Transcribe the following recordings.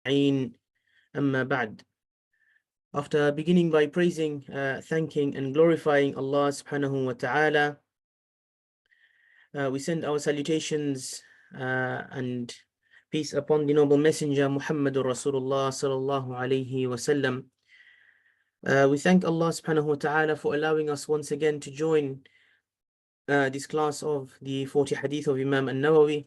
أجمعين أما بعد. After beginning by praising, thanking and glorifying Allah subhanahu wa ta'ala, we send our salutations and peace upon the noble messenger Muhammadur Rasulullah sallallahu alayhi wasallam. We thank Allah subhanahu wa ta'ala for allowing us once again to join this class of the 40 hadith of Imam Nawawi.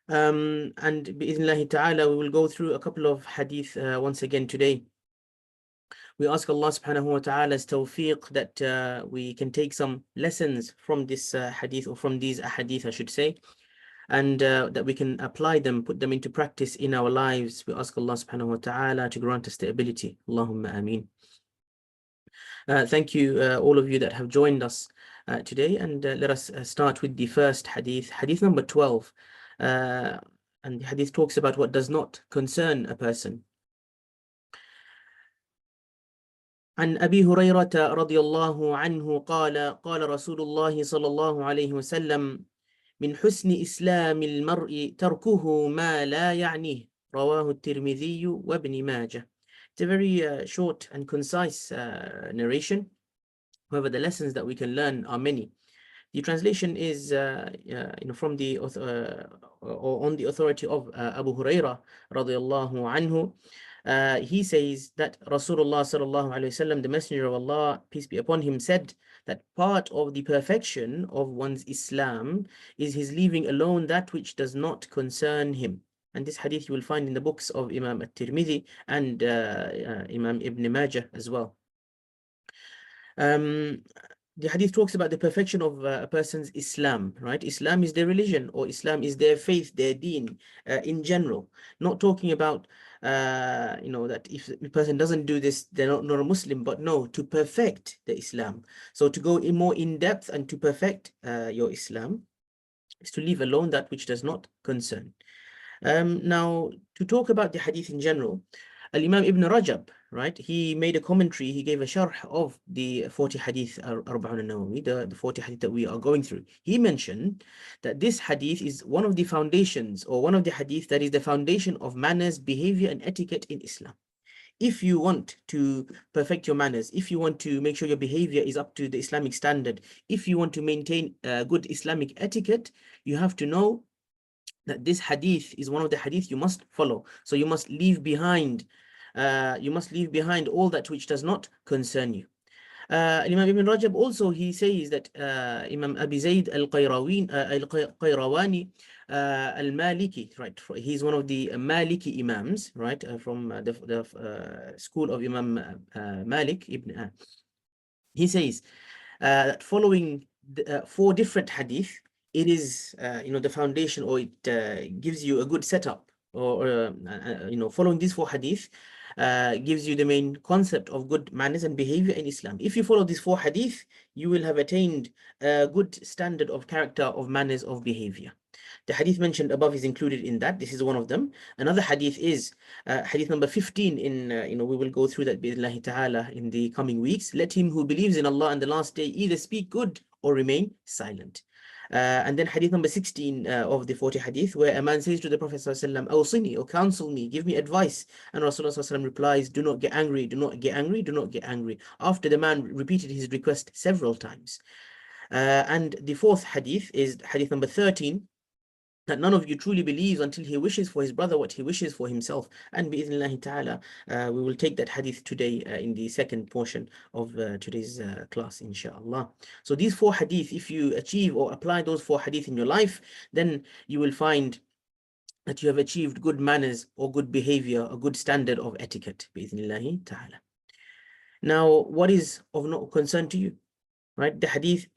And bi'idhnillahi ta'ala, we will go through a couple of hadith once again today. We ask Allah subhanahu wa ta'ala's tawfiq that we can take some lessons from this hadith, or from these hadith I should say, and that we can apply them, put them into practice in our lives. We ask Allah subhanahu wa ta'ala to grant us the ability. Allahumma ameen. Thank you all of you that have joined us today, and let us start with the first hadith, hadith number 12. And the hadith talks about what does not concern a person. عن أبي هريرة رضي الله عنه قال قال رسول الله صلى الله عليه وسلم من حسن إسلام المرء تركه ما لا يعنيه رواه الترمذي وابن ماجه. It's a very short and concise narration. However, the lessons that we can learn are many. The translation is from the or on the authority of Abu Hurairah radiyallahu anhu. He says that Rasulullah sallallahu alaihi wasallam, the Messenger of Allah, peace be upon him, said that part of the perfection of one's Islam is his leaving alone that which does not concern him. And this hadith you will find in the books of Imam At-Tirmidhi and Imam Ibn Majah as well. The hadith talks about the perfection of a person's Islam, right? Islam is their religion, or Islam is their faith, their deen in general. Not talking about, that if a person doesn't do this, they're not a Muslim, but no, to perfect the Islam. So to go more in depth and to perfect your Islam is to leave alone that which does not concern. Now, to talk about the hadith in general, Al-Imam Ibn Rajab, right, he made a commentary, he gave a sharh of the 40 hadith Arba'un al-Nawawi, the 40 hadith that we are going through. He mentioned that this hadith is one of the foundations, or one of the hadith that is the foundation of manners, behavior and etiquette in Islam. If you want to perfect your manners, if you want to make sure your behavior is up to the Islamic standard, if you want to maintain good Islamic etiquette, you have to know that this hadith is one of the hadith you must follow. So you must leave behind all that which does not concern you. Imam Ibn Rajab also, he says that Imam Abi Zayd al-Qayrawani al-Maliki, right, he's one of the Maliki Imams, right, from the school of Imam Malik ibn he says that following the, 4 different hadith, it is the foundation, or it gives you a good setup, or following these 4 hadith gives you the main concept of good manners and behavior in Islam. If you follow these 4 hadith, you will have attained a good standard of character, of manners, of behavior. The hadith mentioned above is included in that. This is one of them. Another hadith is hadith number 15 in we will go through that bi'idhnillahi ta'ala in the coming weeks. Let him who believes in Allah and the last day either speak good or remain silent. And then hadith number 16 of the 40 hadith, where a man says to the Prophet ﷺ, "Awsini," or counsel me, give me advice. And Rasulullah ﷺ replies, "Do not get angry, do not get angry, do not get angry," after the man repeated his request several times. And the 4th hadith is hadith number 13, that none of you truly believes until he wishes for his brother what he wishes for himself. And bi'idhnillahi ta'ala, we will take that hadith today in the second portion of today's class, inshallah. So these 4 hadith, if you achieve or apply those 4 hadith in your life, then you will find that you have achieved good manners or good behavior, a good standard of etiquette, bi'idhnillahi ta'ala. Now, what is of no concern to you? Right, the hadith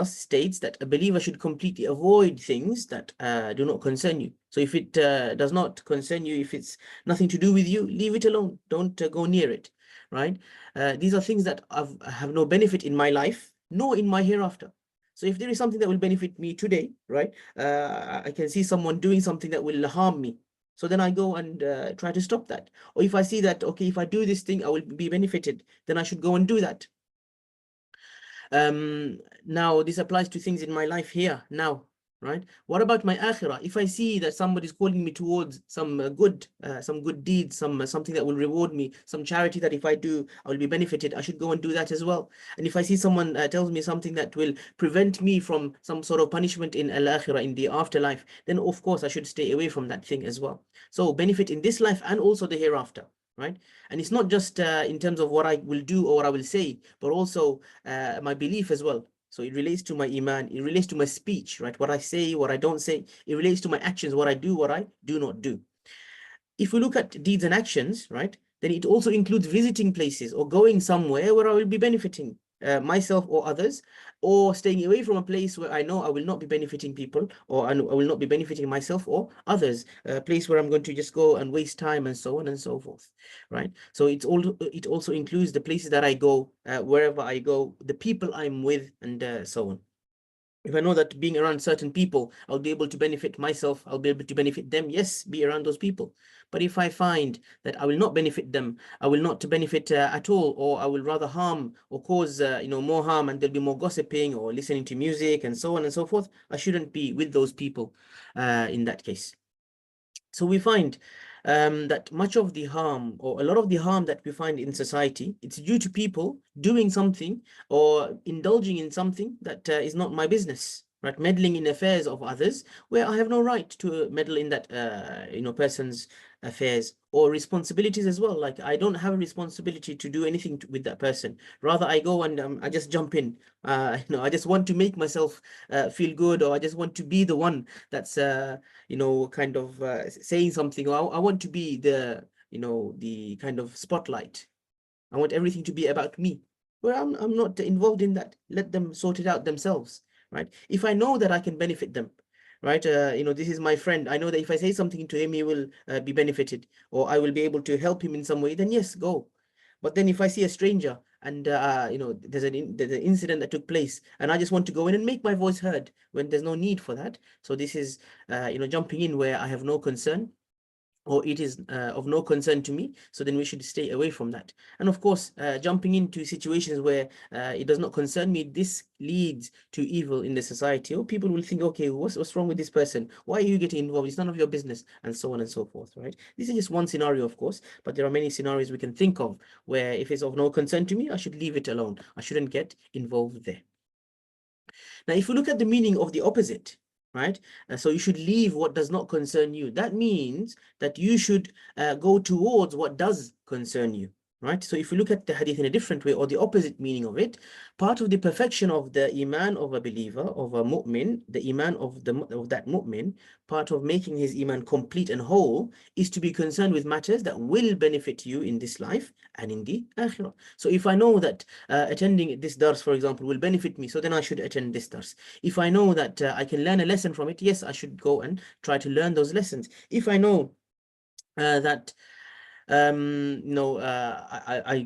states that a believer should completely avoid things that do not concern you. So if it does not concern you, if it's nothing to do with you, leave it alone. Don't go near it, right? These are things that have no benefit in my life, nor in my hereafter. So if there is something that will benefit me today, right, I can see someone doing something that will harm me. So then I go and try to stop that. Or if I see that, okay, if I do this thing, I will be benefited, then I should go and do that. Now this applies to things in my life here now. right? What about my akhirah? If I see that somebody's calling me towards some good deeds, something that will reward me, some charity that if I do, I will be benefited, I should go and do that as well. And if I see someone tells me something that will prevent me from some sort of punishment in al-akhirah, in the afterlife, then of course I should stay away from that thing as well. So benefit in this life and also the hereafter, right? And it's not just in terms of what I will do or what I will say, but also my belief as well. So it relates to my iman, it relates to my speech, right? What I say, what I don't say, it relates to my actions, what I do, what I do not do. If we look at deeds and actions, right, then it also includes visiting places or going somewhere where I will be benefiting myself or others, or staying away from a place where I know I will not be benefiting people, or I will not be benefiting myself or others, a place where I'm going to just go and waste time and so on and so forth, right? So it also includes the places that I go, wherever I go, the people I'm with, and so on. If I know that being around certain people, I'll be able to benefit myself, I'll be able to benefit them, yes, be around those people. But if I find that I will not benefit them, I will not benefit at all, or I will rather harm or cause more harm, and there'll be more gossiping or listening to music and so on and so forth, I shouldn't be with those people in that case. So we find that much of the harm, or a lot of the harm that we find in society, it's due to people doing something or indulging in something that is not my business, right? Meddling in affairs of others where I have no right to meddle in that person's affairs, or responsibilities as well. Like I don't have a responsibility to do anything with that person. Rather, I go and I just jump in. I just want to make myself feel good, or I just want to be the one that's kind of saying something. Or I want to be the kind of spotlight. I want everything to be about me. Well, I'm not involved in that. Let them sort it out themselves, right? If I know that I can benefit them, right? This is my friend. I know that if I say something to him, he will be benefited, or I will be able to help him in some way, then yes, go. But then if I see a stranger and there's an incident that took place, and I just want to go in and make my voice heard when there's no need for that. So this is jumping in where I have no concern, or it is of no concern to me, so then we should stay away from that. And of course, jumping into situations where it does not concern me, this leads to evil in the society. Or people will think, okay, what's wrong with this person? Why are you getting involved? It's none of your business, and so on and so forth, right? This is just one scenario, of course, but there are many scenarios we can think of where if it's of no concern to me, I should leave it alone. I shouldn't get involved there. Now, if you look at the meaning of the opposite, right? So you should leave what does not concern you. That means that you should go towards what does concern you, right? So if you look at the hadith in a different way, or the opposite meaning of it, part of the perfection of the iman of a believer, of a mu'min, the iman of that mu'min, part of making his iman complete and whole, is to be concerned with matters that will benefit you in this life and in the akhirah. So if I know that attending this dars, for example, will benefit me, so then I should attend this dars. If I know that I can learn a lesson from it, yes, I should go and try to learn those lessons. If I know that I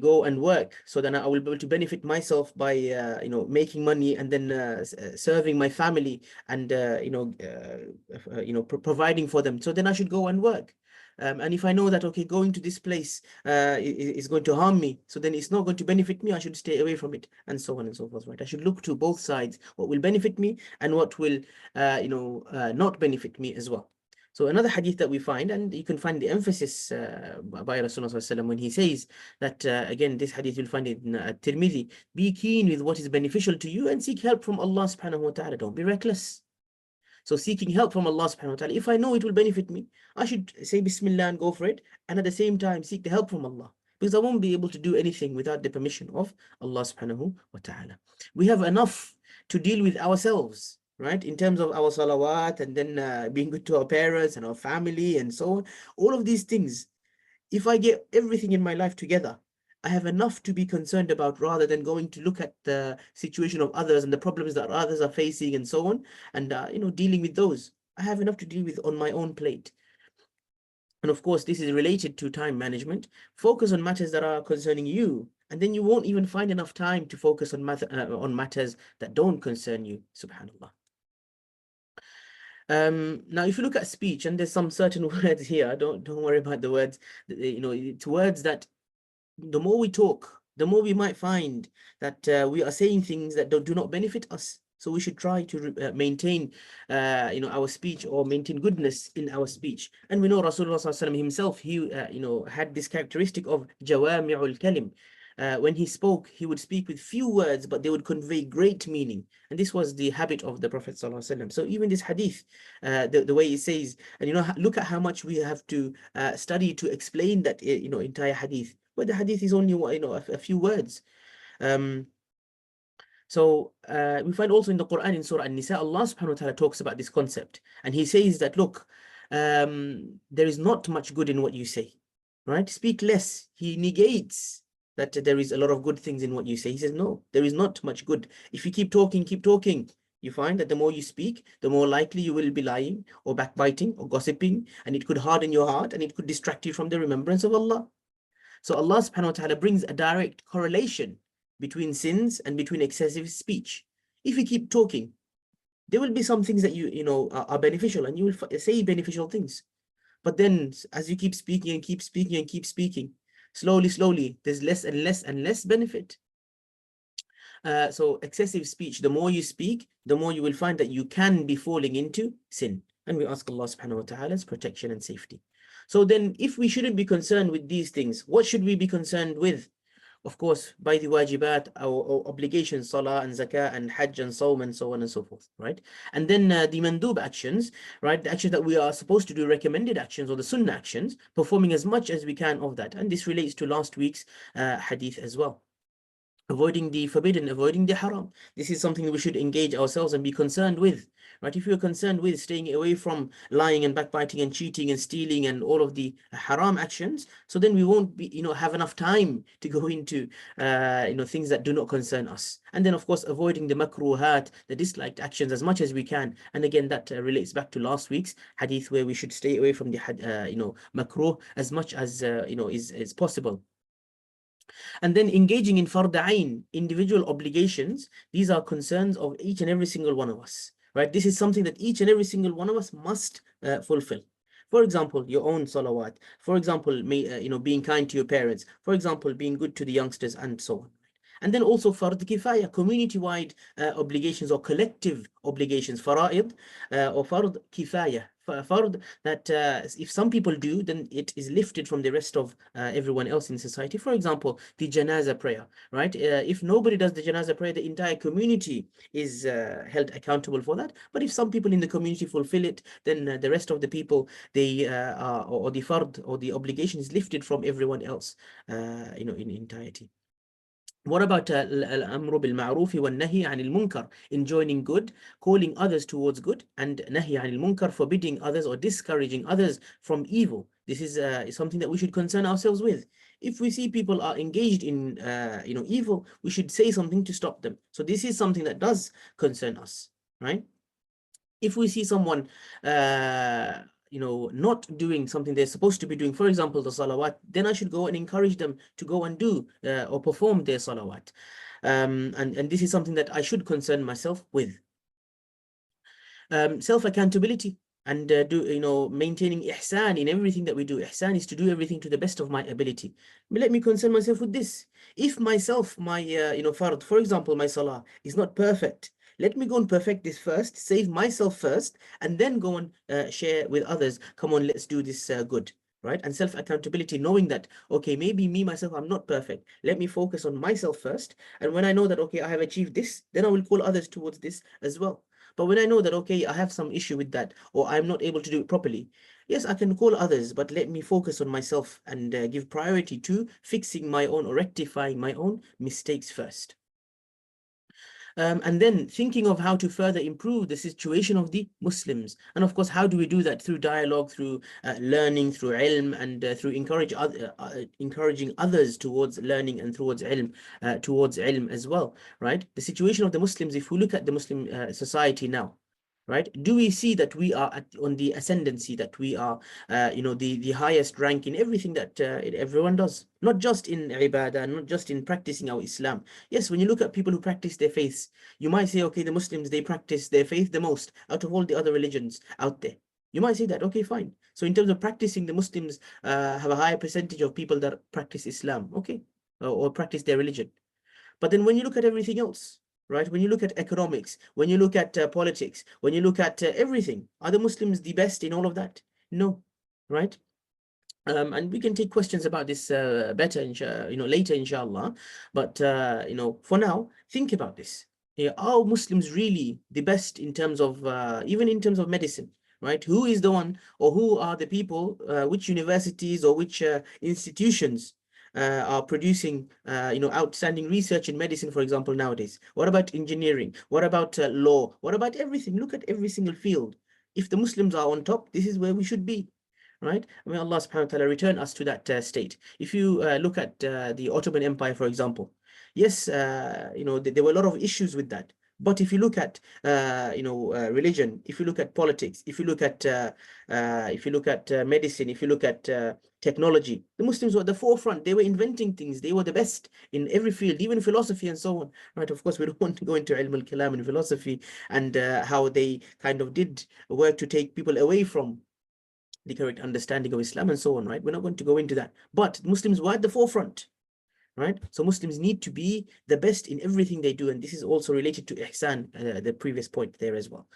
go and work, so then I will be able to benefit myself by making money, and then serving my family, and providing for them, so then I should go and work. And if I know that, okay, going to this place is going to harm me, so then it's not going to benefit me, I should stay away from it, and so on and so forth, right? I should look to both sides, what will benefit me and what will not benefit me as well. So another hadith that we find, and you can find the emphasis by Rasulullah when he says that, again, this hadith you'll find it in Tirmidhi, be keen with what is beneficial to you and seek help from Allah subhanahu wa ta'ala. Don't be reckless. So seeking help from Allah subhanahu wa ta'ala, if I know it will benefit me, I should say Bismillah and go for it, and at the same time seek the help from Allah, because I won't be able to do anything without the permission of Allah subhanahu wa ta'ala. We have enough to deal with ourselves, right? In terms of our salawat, and then being good to our parents and our family and so on. All of these things, if I get everything in my life together, I have enough to be concerned about, rather than going to look at the situation of others and the problems that others are facing and so on, and dealing with those. I have enough to deal with on my own plate. And of course, this is related to time management. Focus on matters that are concerning you, and then you won't even find enough time to focus on matters that don't concern you, subhanAllah. Now, if you look at speech, and there's some certain words here, don't worry about the words. It's words that the more we talk, the more we might find that we are saying things that do not benefit us. So we should try to maintain, our speech, or maintain goodness in our speech. And we know Rasulullah sallallahu alaihi wasallam himself, he, had this characteristic of jawami'ul kalim. When he spoke, he would speak with few words, but they would convey great meaning. And this was the habit of the Prophet sallallahu alaihi wasallam. So even this hadith, the way it says, and look at how much we have to study to explain that, entire hadith. But the hadith is only, a few words. So we find also in the Quran, in Surah An-Nisa, Allah subhanahu wa ta'ala talks about this concept. And he says that, look, there is not much good in what you say, right? Speak less. He negates that there is a lot of good things in what you say. He says, no, there is not much good. If you keep talking, you find that the more you speak, the more likely you will be lying or backbiting or gossiping, and it could harden your heart and it could distract you from the remembrance of Allah. So Allah subhanahu wa ta'ala brings a direct correlation between sins and between excessive speech. If you keep talking, there will be some things that are beneficial, and you will say beneficial things. But then as you keep speaking and keep speaking and keep speaking, slowly, there's less and less and less benefit. So excessive speech, the more you speak, the more you will find that you can be falling into sin. And we ask Allah subhanahu wa ta'ala's protection and safety. So then, if we shouldn't be concerned with these things, what should we be concerned with? Of course, by the wajibat, our obligations, salah and zakah and hajj and sawm and so on and so forth, right? And then the mandub actions, right? The actions that we are supposed to do, recommended actions or the sunnah actions, performing as much as we can of that. And this relates to last week's hadith as well. Avoiding the forbidden, avoiding the haram. This is something that we should engage ourselves and be concerned with, right? If you're concerned with staying away from lying and backbiting and cheating and stealing and all of the haram actions, so then we won't be, have enough time to go into, things that do not concern us. And then, of course, avoiding the makruhat, the disliked actions as much as we can. And again, that relates back to last week's hadith, where we should stay away from the, makruh as much as, is possible. And then engaging in fard ayn, individual obligations. These are concerns of each and every single one of us, right? This is something that each and every single one of us must fulfill. For example, your own salawat. For example, being kind to your parents. For example, being good to the youngsters, and so on. And then also fard kifaya, community-wide obligations or collective obligations, fara'id or fard kifaya. Fard that if some people do, then it is lifted from the rest of everyone else in society. For example, the janazah prayer, right? If nobody does the janazah prayer, the entire community is held accountable for that. But if some people in the community fulfill it, then the rest of the people, they or the fard or the obligation is lifted from everyone else, in entirety. What about al-amru bil-ma'ruf wal-nahy 'anil munkar, enjoining good, calling others towards good, and nahy 'anil munkar, forbidding others or discouraging others from evil? This is something that we should concern ourselves with. If we see people are engaged in evil, we should say something to stop them. So this is something that does concern us, right? If we see someone not doing something they're supposed to be doing, for example, the salawat, then I should go and encourage them to go and do or perform their salawat. And this is something that I should concern myself with. Self-accountability and maintaining ihsan in everything that we do. Ihsan is to do everything to the best of my ability. Let me concern myself with this. If myself, my fard, for example, my salah is not perfect, let me go and perfect this first, save myself first, and then go and share with others. Come on, let's do this good, right? And self-accountability, knowing that, okay, maybe me, myself, I'm not perfect. Let me focus on myself first. And when I know that, okay, I have achieved this, then I will call others towards this as well. But when I know that, okay, I have some issue with that, or I'm not able to do it properly, yes, I can call others, but let me focus on myself and give priority to fixing my own or rectifying my own mistakes first. And then thinking of how to further improve the situation of the Muslims. And of course, how do we do that? Through dialogue, through learning, through ilm, and through encouraging others towards learning and towards ilm as well, right? The situation of the Muslims, if we look at the Muslim society now, right? Do we see that we are on the ascendancy, that we are, the highest rank in everything that everyone does? Not just in ibadah, not just in practicing our Islam. Yes, when you look at people who practice their faiths, you might say, okay, the Muslims, they practice their faith the most out of all the other religions out there. You might say that, okay, fine. So in terms of practicing, the Muslims have a higher percentage of people that practice Islam, okay, or practice their religion. But then when you look at everything else, right? When you look at economics, when you look at politics, when you look at everything, are the Muslims the best in all of that? No, right? And we can take questions about this better, later, inshallah. But for now, think about this. Yeah, are Muslims really the best in terms of even in terms of medicine, right? Who is the one, or who are the people? Which universities or which institutions are producing, outstanding research in medicine, for example, nowadays? What about engineering? What about law? What about everything? Look at every single field. If the Muslims are on top, this is where we should be, right? May Allah subhanahu wa ta'ala return us to that state. If you look at the Ottoman Empire, for example, yes, there were a lot of issues with that. But if you look at religion, if you look at politics, if you look at medicine, if you look at technology, the Muslims were at the forefront. They were inventing things. They were the best in every field, even philosophy and so on. Right? Of course, we don't want to go into ilm al-kalam and philosophy and how they kind of did work to take people away from the correct understanding of Islam and so on, right? We're not going to go into that. But Muslims were at the forefront, right? So Muslims need to be the best in everything they do. And this is also related to ihsan, the previous point there as well.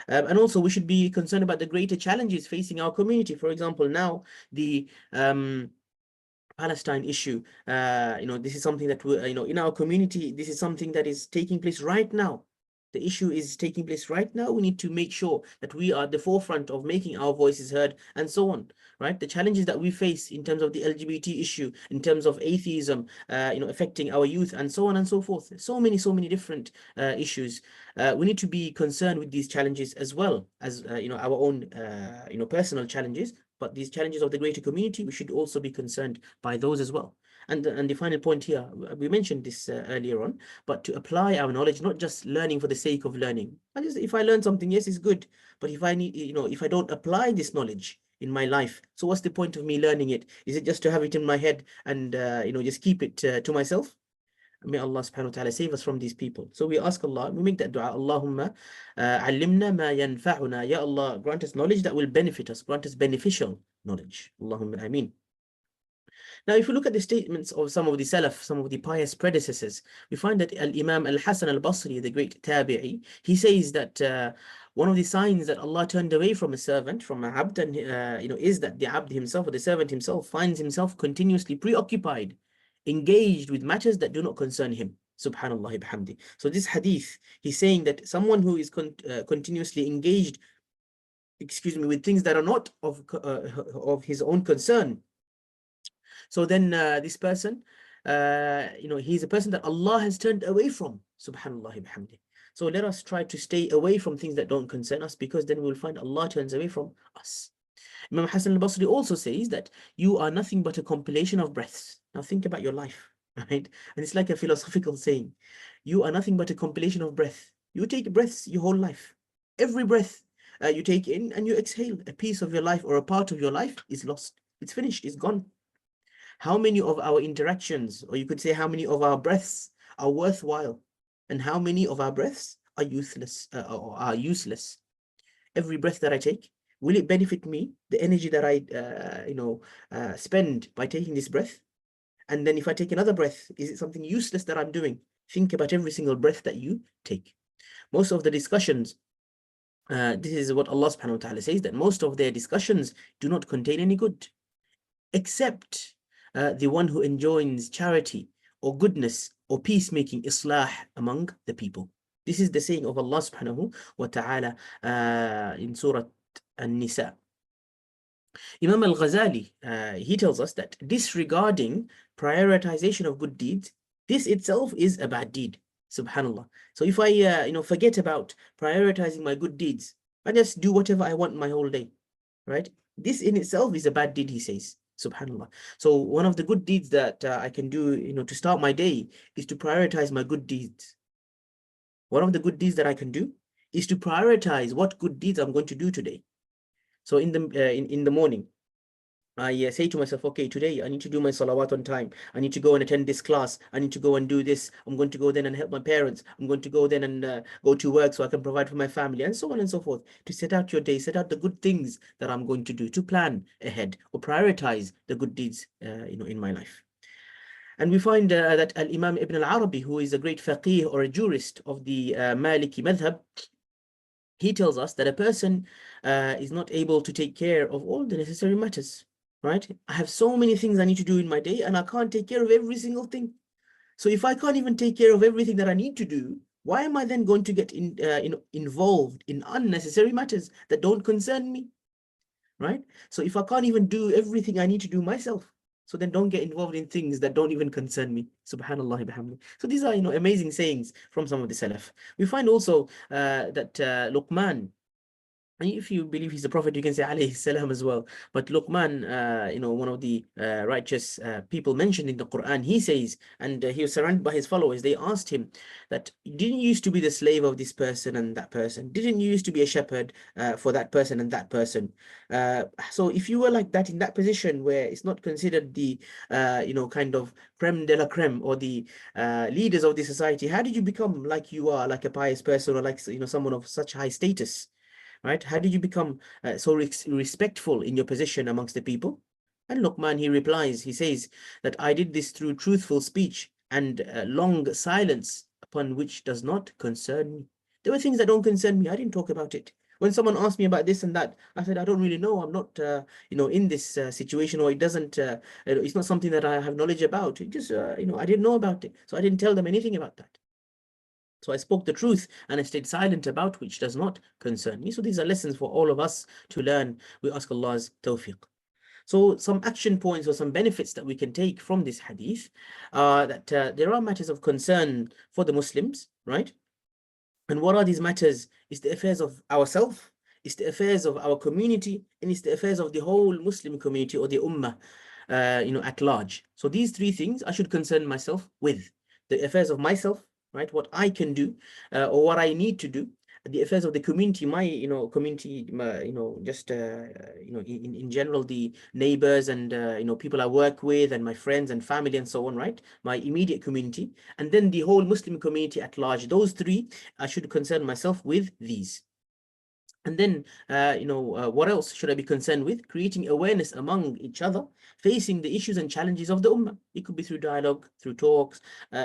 And also we should be concerned about the greater challenges facing our community. For example, now the Palestine issue, this is something that we, in our community, this is something that is taking place right now. The issue is taking place right now. We need to make sure that we are at the forefront of making our voices heard and so on, right? The challenges that we face in terms of the LGBT issue, in terms of atheism, affecting our youth and so on and so forth. So many different issues. We need to be concerned with these challenges as well as, our own, personal challenges. But these challenges of the greater community, we should also be concerned by those as well. And the final point here, we mentioned this earlier on, but to apply our knowledge, not just learning for the sake of learning. If I learn something, yes, it's good. But if I need, if I don't apply this knowledge in my life, so what's the point of me learning it? Is it just to have it in my head and, just keep it to myself? May Allah subhanahu wa ta'ala save us from these people. So we ask Allah, we make that dua, Allahumma alimna ma yanfa'una. Ya Allah, grant us knowledge that will benefit us, grant us beneficial knowledge. Allahumma ameen. Now, if you look at the statements of some of the Salaf, some of the pious predecessors, we find that Al-Imam Al-Hasan Al-Basri, the great Tabi'i, he says that one of the signs that Allah turned away from a servant, from a abd, and, is that the abd himself, or the servant himself, finds himself continuously preoccupied, engaged with matters that do not concern him. Subhanallah bihamdi. So this hadith, he's saying that someone who is continuously engaged, with things that are not of his own concern, so then this person, he's a person that Allah has turned away from. Subhanallah bihamdi. So let us try to stay away from things that don't concern us, because then we'll find Allah turns away from us. Imam Hassan al-Basri also says that you are nothing but a compilation of breaths. Now think about your life, right? And it's like a philosophical saying. You are nothing but a compilation of breath. You take breaths your whole life. Every breath you take in and you exhale, a piece of your life or a part of your life is lost. It's finished, it's gone. How many of our interactions, or you could say how many of our breaths are worthwhile, and how many of our breaths are useless? Every breath that I take, will it benefit me? The energy that I spend by taking this breath, and then if I take another breath, is it something useless that I'm doing? Think about every single breath that you take. Most of the discussions, this is what Allah subhanahu wa ta'ala says, that most of their discussions do not contain any good, except the one who enjoins charity or goodness or peacemaking, islah among the people. This is the saying of Allah subhanahu wa ta'ala in Surah An-Nisa. Imam Al-Ghazali, he tells us that disregarding prioritization of good deeds, this itself is a bad deed. Subhanallah. So if I forget about prioritizing my good deeds, I just do whatever I want my whole day, right? This in itself is a bad deed, he says. Subhanallah. So one of the good deeds that I can do, to start my day is to prioritize my good deeds. One of the good deeds that I can do is to prioritize what good deeds I'm going to do today. So in the morning, I say to myself, okay, today I need to do my salawat on time. I need to go and attend this class. I need to go and do this. I'm going to go then and help my parents. I'm going to go then and go to work so I can provide for my family, and so on and so forth. To set out your day, set out the good things that I'm going to do, to plan ahead or prioritize the good deeds, in my life. And we find that Al-Imam Ibn al-Arabi, who is a great faqih or a jurist of the Maliki madhab, he tells us that a person is not able to take care of all the necessary matters, right? I have so many things I need to do in my day, and I can't take care of every single thing. So if I can't even take care of everything that I need to do, why am I then going to get involved in unnecessary matters that don't concern me, right? So if I can't even do everything I need to do myself, so then don't get involved in things that don't even concern me. Subhanallah bihamdi. So these are, amazing sayings from some of the Salaf. We find also that Luqman, and if you believe he's the prophet, you can say alayhi salam as well. But Luqman, one of the righteous people mentioned in the Quran, he says, and he was surrounded by his followers. They asked him that, didn't you used to be the slave of this person and that person? Didn't you used to be a shepherd for that person and that person? So if you were like that in that position where it's not considered the, kind of creme de la creme or the leaders of the society, how did you become like you are, like a pious person or like, someone of such high status? Right? How did you become so respectful in your position amongst the people? And Luqman, he replies, he says that I did this through truthful speech and long silence upon which does not concern me. There were things that don't concern me. I didn't talk about it. When someone asked me about this and that, I said, I don't really know. I'm not, in this situation, or it doesn't, it's not something that I have knowledge about. It just, I didn't know about it. So I didn't tell them anything about that. So I spoke the truth and I stayed silent about which does not concern me. So these are lessons for all of us to learn. We ask Allah's tawfiq. So some action points or some benefits that we can take from this hadith are that there are matters of concern for the Muslims, right? And what are these matters? It's the affairs of ourselves, it's the affairs of our community, and it's the affairs of the whole Muslim community or the ummah, at large. So these three things I should concern myself with: the affairs of myself, right? What I can do, or what I need to do; the affairs of the community, my, community, just, in general, the neighbors and, people I work with and my friends and family and so on, right? My immediate community, and then the whole Muslim community at large. Those three, I should concern myself with these. And then, what else should I be concerned with? Creating awareness among each other, facing the issues and challenges of the ummah. It could be through dialogue, through talks,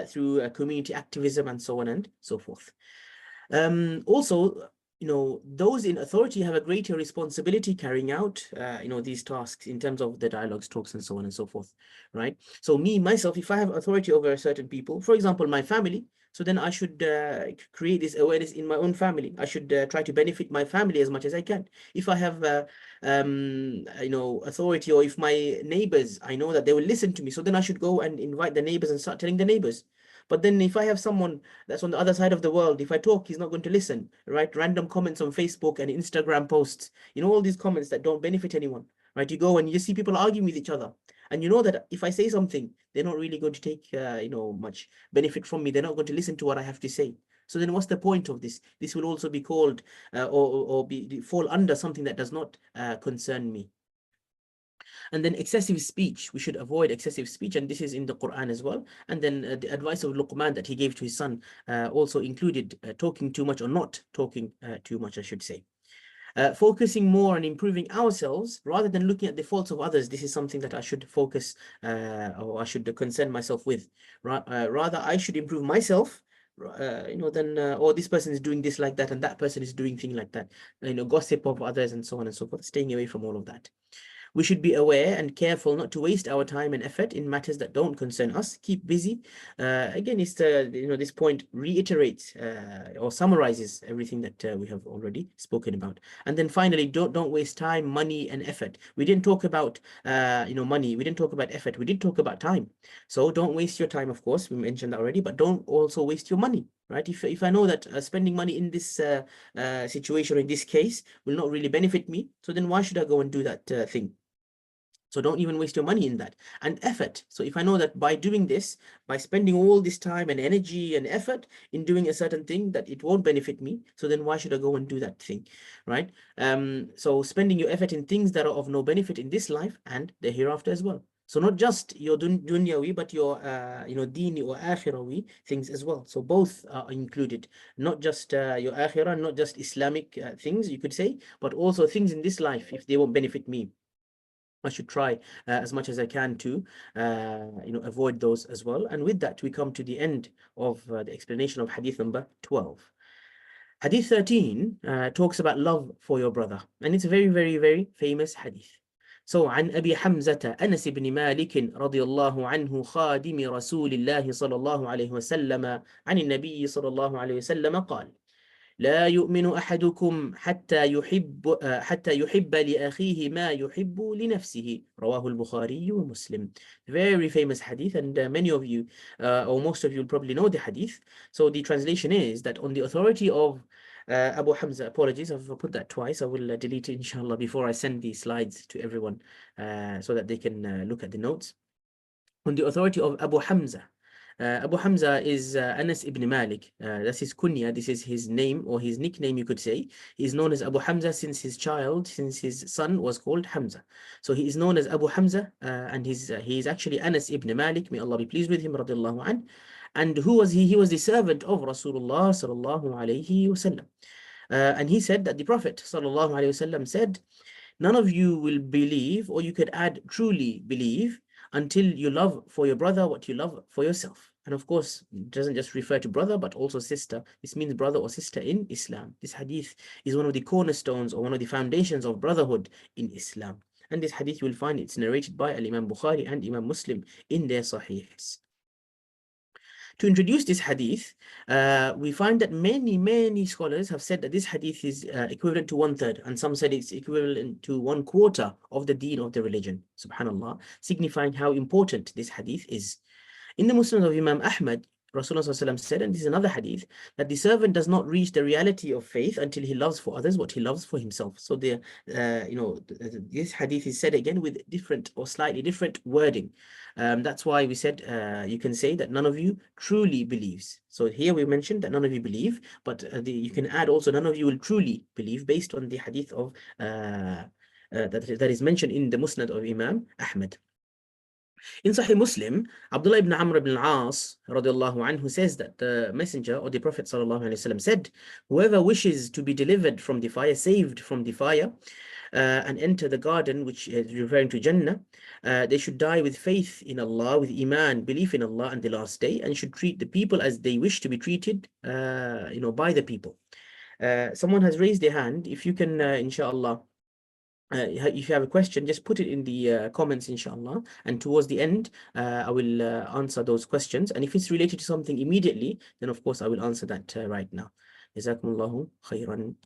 through community activism, and so on and so forth. Also, those in authority have a greater responsibility carrying out, these tasks in terms of the dialogues, talks, and so on and so forth, right? So me, myself, if I have authority over certain people, for example, my family, so then I should create this awareness in my own family. I should try to benefit my family as much as I can. If I have, authority, or if my neighbors, I know that they will listen to me, so then I should go and invite the neighbors and start telling the neighbors. But then if I have someone that's on the other side of the world, if I talk, he's not going to listen, right? Random comments on Facebook and Instagram posts, all these comments that don't benefit anyone, right? You go and you see people arguing with each other. And you know that if I say something, they're not really going to take, much benefit from me. They're not going to listen to what I have to say. So then what's the point of this? This will also be called or fall under something that does not concern me. And then excessive speech, we should avoid excessive speech, and this is in the Quran as well. And then the advice of Luqman that he gave to his son also included talking too much, or not talking too much, I should say. Focusing more on improving ourselves rather than looking at the faults of others. This is something that I should focus or I should concern myself with. Rather, I should improve myself, then, oh, this person is doing this like that, and that person is doing things like that. Gossip of others and so on and so forth. Staying away from all of that. We should be aware and careful not to waste our time and effort in matters that don't concern us. Keep busy. Again, it's this point reiterates or summarizes everything that we have already spoken about. And then finally, don't waste time, money, and effort. We didn't talk about money. We didn't talk about effort. We did talk about time. So don't waste your time. Of course, we mentioned that already. But don't also waste your money. Right? If I know that spending money in this situation, or in this case, will not really benefit me, so then why should I go and do that thing? So don't even waste your money in that. And effort. So if I know that by doing this, by spending all this time and energy and effort in doing a certain thing, that it won't benefit me, so then why should I go and do that thing, right? So spending your effort in things that are of no benefit in this life and the hereafter as well. So not just your dunyawi, but your dini or akhirawi things as well. So both are included, not just your akhirah, not just Islamic things, you could say, but also things in this life if they won't benefit me. I should try as much as I can to, avoid those as well. And with that, we come to the end of the explanation of hadith number 12. Hadith 13 talks about love for your brother, and it's a very, very, very famous hadith. So, عن أبي حمزة أنس بن مالك رضي الله عنه خادم رسول الله صلى الله عليه وسلم عن النبي صلى الله عليه وسلم قال: لا يؤمن أحدكم حتى يحب لأخيه ما يحب لنفسه. رواه البخاري ومسلم. Very famous hadith, and many of you, or most of you, will probably know the hadith. So the translation is that on the authority of Abu Hamza, apologies, I've put that twice. I will delete it inshallah before I send the slides to everyone so that they can look at the notes. On the authority of Abu Hamza. Abu Hamza is Anas ibn Malik. That's his kunya. This is his name, or his nickname, you could say. He is known as Abu Hamza since his son was called Hamza. So he is known as Abu Hamza, and he is actually Anas ibn Malik. May Allah be pleased with him, radiallahu anh. And who was he? He was the servant of Rasulullah sallallahu alayhi wasallam. And he said that the Prophet sallallahu alayhi wasallam said, none of you will believe, or you could add truly believe, until you love for your brother what you love for yourself. And of course, it doesn't just refer to brother, but also sister. This means brother or sister in Islam. This hadith is one of the cornerstones or one of the foundations of brotherhood in Islam. And this hadith, you will find it's narrated by Al-Imam Bukhari and Imam Muslim in their Sahihs. To introduce this hadith, we find that many scholars have said that this hadith is equivalent to 1/3, and some said it's equivalent to 1/4 of the deen of the religion, subhanallah, signifying how important this hadith is. In the Muslims of Imam Ahmad, Rasulullah said, and this is another hadith, that the servant does not reach the reality of faith until he loves for others what he loves for himself. So this hadith is said again with different or slightly different wording. That's why we said you can say that none of you truly believes. So here we mentioned that none of you believe, but you can add also none of you will truly believe based on the hadith of that is mentioned in the Musnad of Imam Ahmad. In Sahih Muslim, Abdullah ibn Amr ibn al-As radiallahu anhu says that the Messenger or the Prophet sallallahu alaihi wasallam said, whoever wishes to be delivered from the fire, saved from the fire, and enter the garden, which is referring to Jannah, they should die with faith in Allah, with Iman, belief in Allah and the last day, and should treat the people as they wish to be treated, by the people. Someone has raised their hand. If you can, inshallah, if you have a question, just put it in the comments, inshallah, and towards the end I will answer those questions, and if it's related to something immediately, then of course I will answer that right now. Jazakumullahu khairan.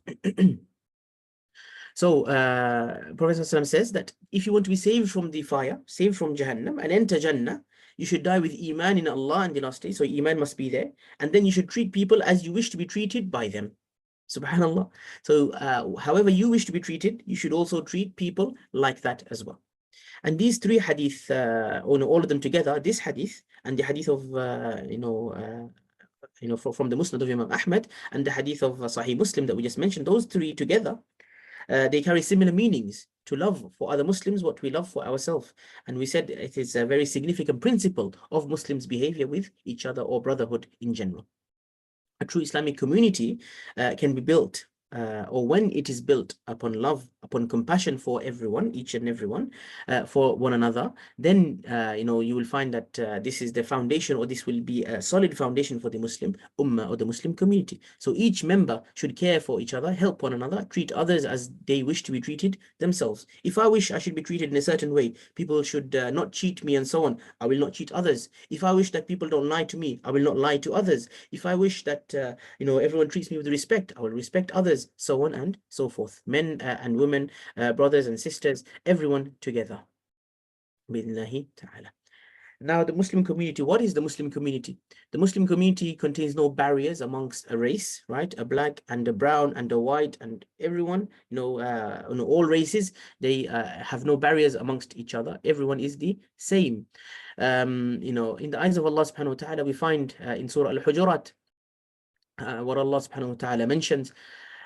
So Prophet ﷺ says that if you want to be saved from the fire, saved from Jahannam, and enter Jannah, you should die with Iman in Allah and the last day. So Iman must be there, and then you should treat people as you wish to be treated by them. Subhanallah. So however you wish to be treated, you should also treat people like that as well. And these three hadith, all of them together, this hadith and the hadith of from the Musnad of Imam Ahmad and the hadith of Sahih Muslim that we just mentioned, those three together, they carry similar meanings. To love for other Muslims what we love for ourselves. And we said it is a very significant principle of Muslims' behavior with each other or brotherhood in general. A true Islamic community can be built, or when it is built upon love, upon compassion for everyone, each and everyone, for one another, then you will find that this is the foundation, or this will be a solid foundation for the Muslim ummah or the Muslim community. So each member should care for each other, help one another, treat others as they wish to be treated themselves. If I wish I should be treated in a certain way, people should not cheat me and so on, I will not cheat others. If I wish that people don't lie to me, I will not lie to others. If I wish that everyone treats me with respect, I will respect others, so on and so forth. Men and women, brothers and sisters, everyone together. Bi'idhnillahi ta'ala. Now, the Muslim community, what is the Muslim community? The Muslim community contains no barriers amongst a race, right? A black and a brown and a white and everyone, all races, they have no barriers amongst each other. Everyone is the same. In the eyes of Allah subhanahu wa ta'ala, we find in Surah Al-Hujurat, what Allah subhanahu wa ta'ala mentions,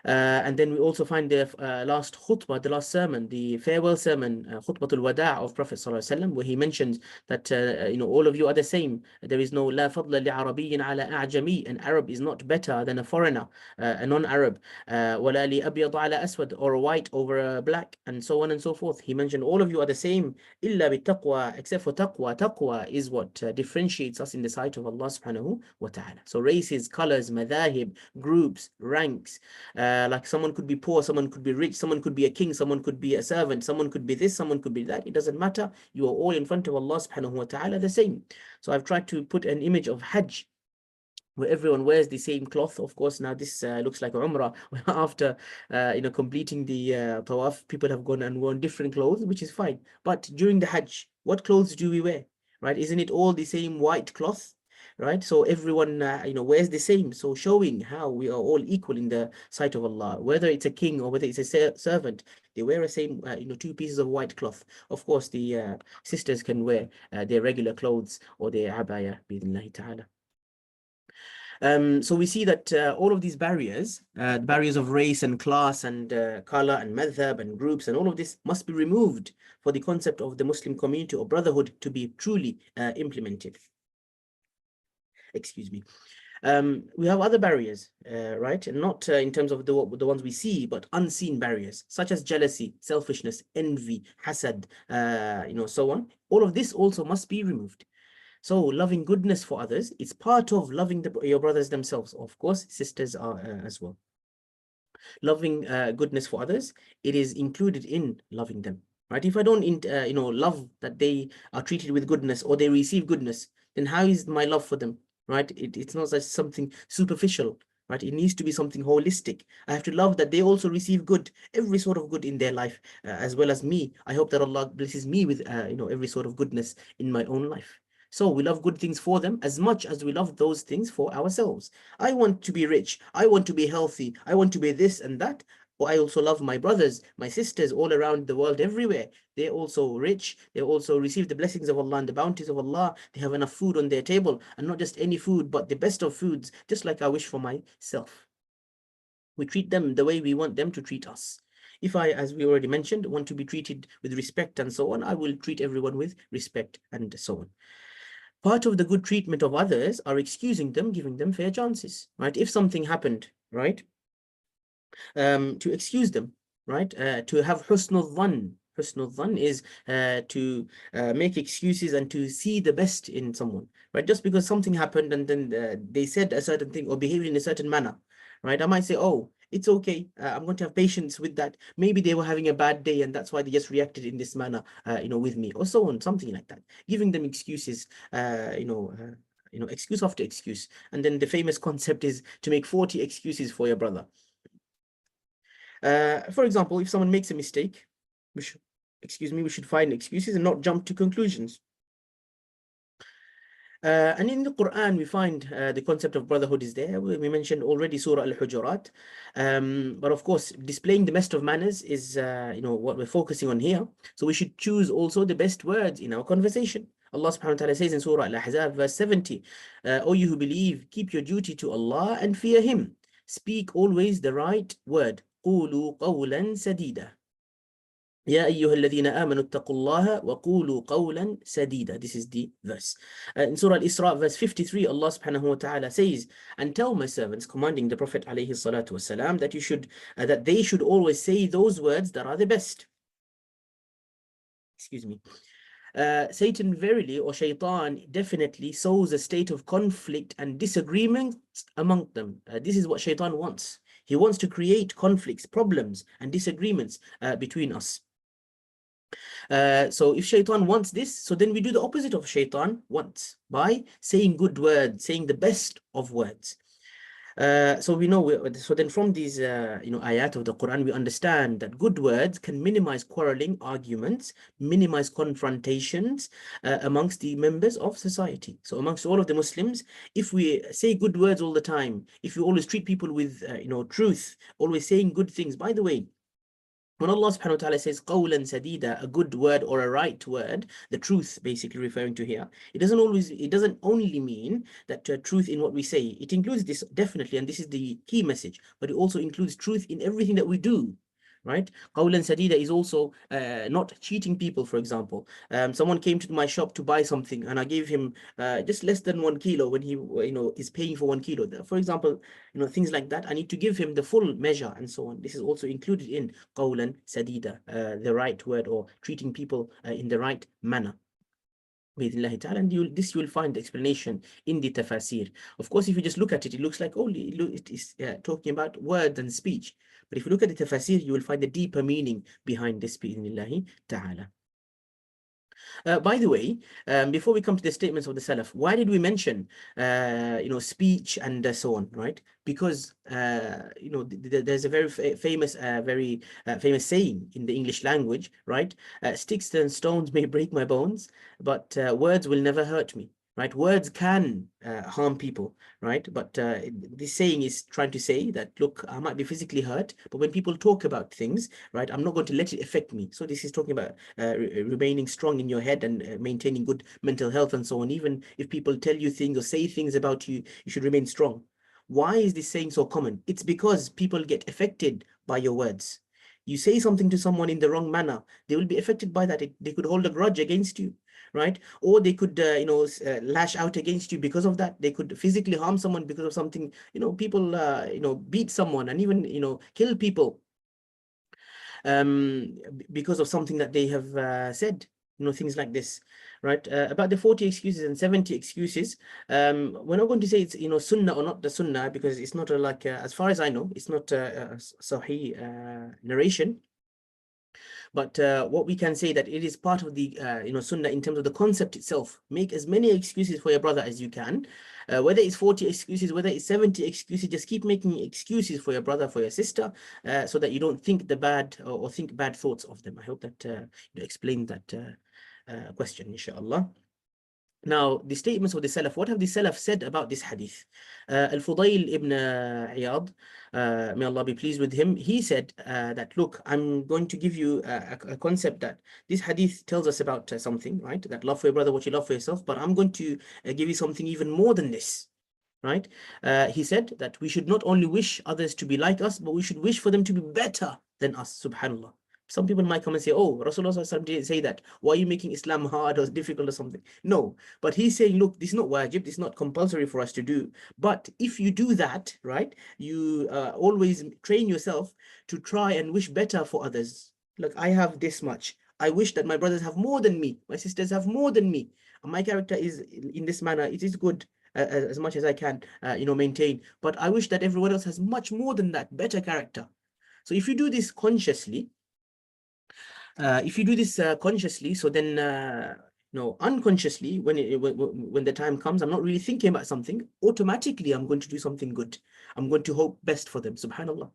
And then we also find the last khutbah, the last sermon, the farewell sermon, khutbatul wada' of Prophet ﷺ, where he mentions that all of you are the same. There is no la fadla li arabiyyin ala a'jami. An Arab is not better than a foreigner, a non-Arab. Wala li abyad ala aswad, or a white over a black, and so on and so forth. He mentioned all of you are the same, illa bi taqwa, except for taqwa. Taqwa is what differentiates us in the sight of Allah subhanahu wa ta'ala. So races, colors, madahib, groups, ranks. Like someone could be poor, someone could be rich, someone could be a king, someone could be a servant, someone could be this, someone could be that. It doesn't matter. You are all in front of Allah subhanahu wa ta'ala the same. So I've tried to put an image of Hajj where everyone wears the same cloth. Of course, now this looks like Umrah. After completing the tawaf, people have gone and worn different clothes, which is fine. But during the Hajj, what clothes do we wear? Right? Isn't it all the same white cloth? Right, so everyone wears the same, so showing how we are all equal in the sight of Allah, whether it's a king or whether it's a servant. They wear the same two pieces of white cloth. Of course, the sisters can wear their regular clothes or their abaya, bi'idhnillahi ta'ala. So we see that all of these barriers, barriers of race and class and color and madhab and groups and all of this must be removed for the concept of the Muslim community or brotherhood to be truly implemented. Excuse me. We have other barriers, right? And not in terms of the ones we see, but unseen barriers, such as jealousy, selfishness, envy, hasad, so on. All of this also must be removed. So loving goodness for others, it's part of loving your brothers themselves. Of course, sisters are as well. Loving goodness for others, it is included in loving them, right? If I don't, love that they are treated with goodness or they receive goodness, then how is my love for them? Right? It's not just something superficial, right? It needs to be something holistic. I have to love that they also receive good, every sort of good in their life, as well as me. I hope that Allah blesses me with, every sort of goodness in my own life. So we love good things for them as much as we love those things for ourselves. I want to be rich. I want to be healthy. I want to be this and that. Or I also love my brothers, my sisters all around the world, everywhere. They're also rich. They also receive the blessings of Allah and the bounties of Allah. They have enough food on their table, and not just any food, but the best of foods, just like I wish for myself. We treat them the way we want them to treat us. If I, as we already mentioned, want to be treated with respect and so on, I will treat everyone with respect and so on. Part of the good treatment of others are excusing them, giving them fair chances, right? If something happened, right? To excuse them, right? To have husnul dhann. Husnul dhann is to make excuses and to see the best in someone, right? Just because something happened and then they said a certain thing or behaved in a certain manner, right? I might say, oh, it's okay. I'm going to have patience with that. Maybe they were having a bad day and that's why they just reacted in this manner, with me or so on, something like that. Giving them excuses, excuse after excuse. And then the famous concept is to make 40 excuses for your brother. For example, if someone makes a mistake, we should find excuses and not jump to conclusions. And in the Quran, we find the concept of brotherhood is there. We mentioned already Surah Al-Hujurat. But of course, displaying the best of manners is, what we're focusing on here. So we should choose also the best words in our conversation. Allah subhanahu wa ta'ala says in Surah Al-Ahzab, verse 70, O you who believe, keep your duty to Allah and fear Him. Speak always the right word. قولوا قولا سديدا يا أيها الذين آمنوا اتقوا الله وقولوا قولا سديدا. This is the verse. In Surah Al-Isra, verse 53, Allah subhanahu wa ta'ala says, and tell my servants, commanding the Prophet alayhi salatu wasalam, that they should always say those words that are the best. Excuse me. Satan verily, or shaitan definitely, sows a state of conflict and disagreement among them. This is what shaitan wants. He wants to create conflicts, problems, and disagreements between us. So if shaitan wants this, so then we do the opposite of shaitan wants by saying good words, saying the best of words. So we know, so then from these, ayat of the Quran, we understand that good words can minimize quarreling, arguments, minimize confrontations amongst the members of society. So amongst all of the Muslims, if we say good words all the time, if we always treat people with, truth, always saying good things. By the way, When Allah subhanahu wa ta'ala says qawlan sadida, a good word or a right word, the truth basically referring to here, it doesn't only mean that truth in what we say. It includes this definitely, and this is the key message, but it also includes truth in everything that we do. Right? Qawlan sadida is also not cheating people, for example. Someone came to my shop to buy something and I gave him just less than 1 kilo when he is paying for 1 kilo. For example, things like that. I need to give him the full measure and so on. This is also included in qawlan sadida, the right word or treating people in the right manner. And you will find the explanation in the tafasir. Of course, if you just look at it, it looks like only it is talking about words and speech. But if you look at the tafasir, you will find the deeper meaning behind this bi'idhnillahi ta'ala. By the way, before we come to the statements of the Salaf, why did we mention, speech and so on, right? Because, there's a very famous saying in the English language, right? Sticks and stones may break my bones, but words will never hurt me. Right, words can harm people, right? But this saying is trying to say that, look, I might be physically hurt, but when people talk about things, right, I'm not going to let it affect me. So this is talking about remaining strong in your head and maintaining good mental health and so on. Even if people tell you things or say things about you, you should remain strong. Why is this saying so common? It's because people get affected by your words. You say something to someone in the wrong manner, they will be affected by that. They could hold a grudge against you, right? Or they could, lash out against you because of that. They could physically harm someone because of something. People, beat someone and even, kill people because of something that they have said. Things like this, right? About the 40 excuses and 70 excuses, we're not going to say it's sunnah or not the sunnah, because it's not as far as I know, it's not a sahih narration. But what we can say that it is part of the sunnah in terms of the concept itself. Make as many excuses for your brother as you can. Whether it's 40 excuses, whether it's 70 excuses, just keep making excuses for your brother, for your sister, so that you don't think the bad or think bad thoughts of them. I hope that you explained that question, inshallah. Now, the statements of the Salaf, what have the Salaf said about this hadith? Al-Fudayl ibn Iyad, may Allah be pleased with him, he said that, look, I'm going to give you a concept that this hadith tells us about something, right? That love for your brother what you love for yourself, but I'm going to give you something even more than this, right? He said that we should not only wish others to be like us, but we should wish for them to be better than us, subhanAllah. Some people might come and say, oh, Rasulullah SAW didn't say that. Why are you making Islam hard or difficult or something? No, but he's saying, look, this is not wajib, this is not compulsory for us to do. But if you do that, right, you always train yourself to try and wish better for others. Look, I have this much. I wish that my brothers have more than me. My sisters have more than me. And my character is in this manner. It is good as much as I can, maintain. But I wish that everyone else has much more than that, better character. So if you do this consciously, so then unconsciously, when the time comes, I'm not really thinking about something, automatically I'm going to do something good. I'm going to hope best for them, subhanallah.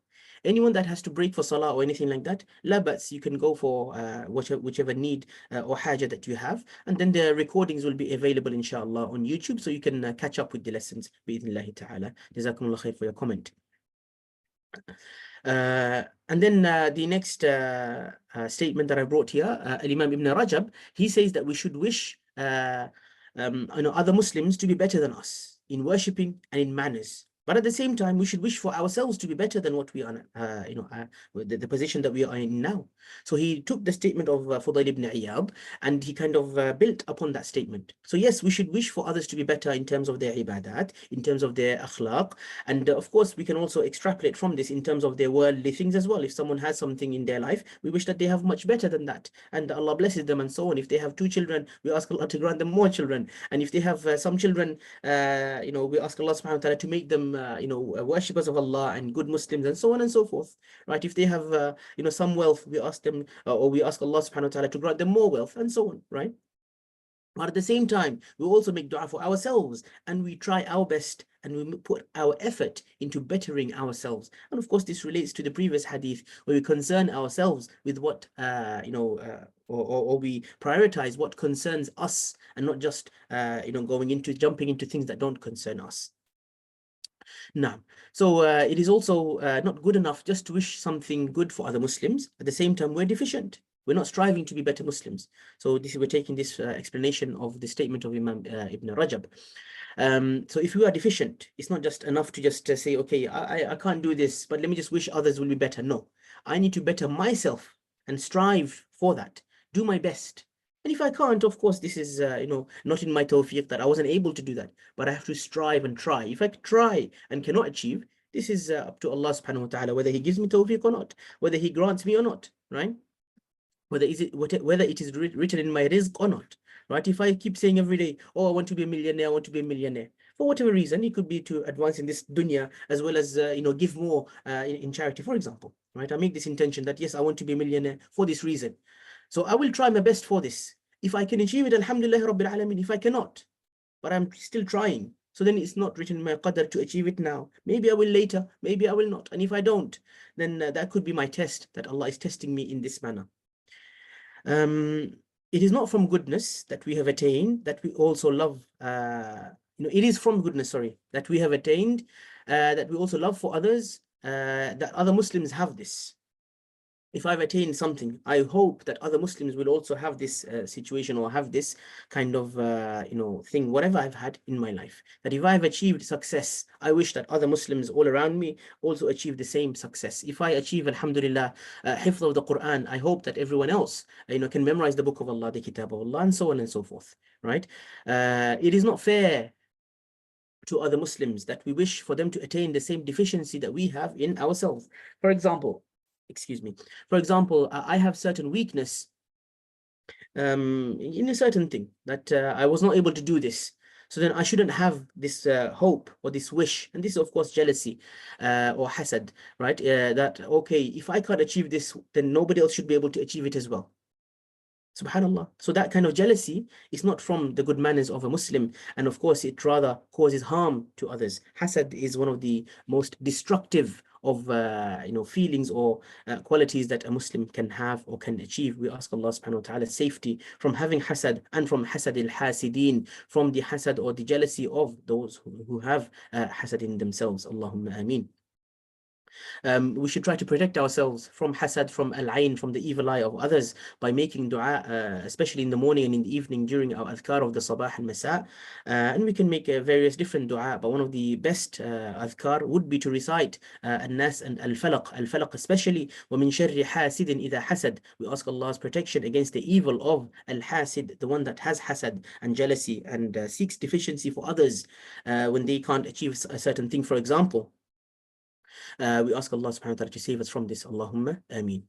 Anyone that has to break for salah or anything like that, la bats, you can go for whichever need or haja that you have, and then the recordings will be available inshallah on YouTube, so you can catch up with the lessons bi'idhnillahi ta'ala. Jazakumullah khair for your comment. And then the next statement that I brought here, Imam Ibn Rajab, he says that we should wish other Muslims to be better than us in worshipping and in manners. But at the same time, we should wish for ourselves to be better than what we are, the position that we are in now. So he took the statement of Fudayl ibn Iyad and he kind of built upon that statement. So yes, we should wish for others to be better in terms of their ibadat, in terms of their akhlaq. And of course, we can also extrapolate from this in terms of their worldly things as well. If someone has something in their life, we wish that they have much better than that. And Allah blesses them and so on. If they have 2 children, we ask Allah to grant them more children. And if they have some children, we ask Allah subhanahu wa ta'ala to make them worshippers of Allah and good Muslims and so on and so forth, right? If they have some wealth, we ask them or we ask Allah subhanahu wa ta'ala to grant them more wealth and so on, right? But at the same time, we also make dua for ourselves and we try our best and we put our effort into bettering ourselves. And of course, this relates to the previous hadith where we concern ourselves with what, or we prioritize what concerns us and not just, jumping into things that don't concern us. Now, so it is also not good enough just to wish something good for other Muslims. At the same time, we're deficient. We're not striving to be better Muslims. So we're taking this explanation of the statement of Imam Ibn Rajab. So if we are deficient, it's not just enough to just say, okay, I can't do this, but let me just wish others will be better. No, I need to better myself and strive for that. Do my best. And if I can't, of course, this is, not in my tawfiq that I wasn't able to do that, but I have to strive and try. If I try and cannot achieve, this is up to Allah subhanahu wa ta'ala, whether He gives me tawfiq or not, whether He grants me or not, right? Whether it is written in my rizq or not, right? If I keep saying every day, oh, I want to be a millionaire, I want to be a millionaire, for whatever reason, it could be to advance in this dunya as well as, give more in charity, for example, right? I make this intention that, yes, I want to be a millionaire for this reason. So I will try my best for this. If I can achieve it, alhamdulillah rabbil alameen. If I cannot, but I'm still trying, so then it's not written in my qadr to achieve it now. Maybe I will later, maybe I will not. And if I don't, then that could be my test, that Allah is testing me in this manner. It is not from goodness that we have attained that we also love, it is from goodness, sorry, that we have attained, that we also love for others, that other Muslims have this. If I've attained something, I hope that other Muslims will also have this situation or have this kind of, thing, whatever I've had in my life. That if I've achieved success, I wish that other Muslims all around me also achieve the same success. If I achieve, alhamdulillah, hifz of the Quran, I hope that everyone else, can memorize the book of Allah, the kitab of Allah, and so on and so forth, right? It is not fair to other Muslims that we wish for them to attain the same deficiency that we have in ourselves. For example, I have certain weakness in a certain thing that I was not able to do this. So then I shouldn't have this hope or this wish. And this is, of course, jealousy or hasad, right? That, okay, if I can't achieve this, then nobody else should be able to achieve it as well. Subhanallah. So that kind of jealousy is not from the good manners of a Muslim. And of course, it rather causes harm to others. Hasad is one of the most destructive of feelings or qualities that a Muslim can have or can achieve. We ask Allah subhanahu wa ta'ala safety from having hasad and from hasad al-hasideen, from the hasad or the jealousy of those who have hasad in themselves. Allahumma ameen. We should try to protect ourselves from hasad, from al-ain, from the evil eye of others by making dua, especially in the morning and in the evening during our adhkar of the sabah and masa. And we can make various different dua, but one of the best adhkar would be to recite al-nas and al-falaq especially, وَمِن شَرِّ حَاسِدٍ إِذَا حَسَدٍ. We ask Allah's protection against the evil of al-hasid, the one that has hasad and jealousy and seeks deficiency for others when they can't achieve a certain thing, for example. We ask Allah subhanahu wa ta'ala to save us from this. Allahumma ameen.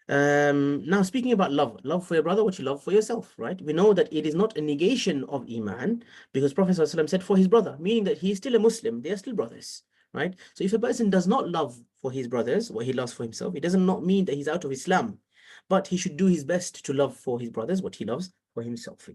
Now, speaking about love for your brother, what you love for yourself, right? We know that it is not a negation of Iman, because Prophet ﷺ said for his brother, meaning that he is still a Muslim, they are still brothers, right? So if a person does not love for his brothers what he loves for himself, it does not mean that he's out of Islam, but he should do his best to love for his brothers what he loves for himself,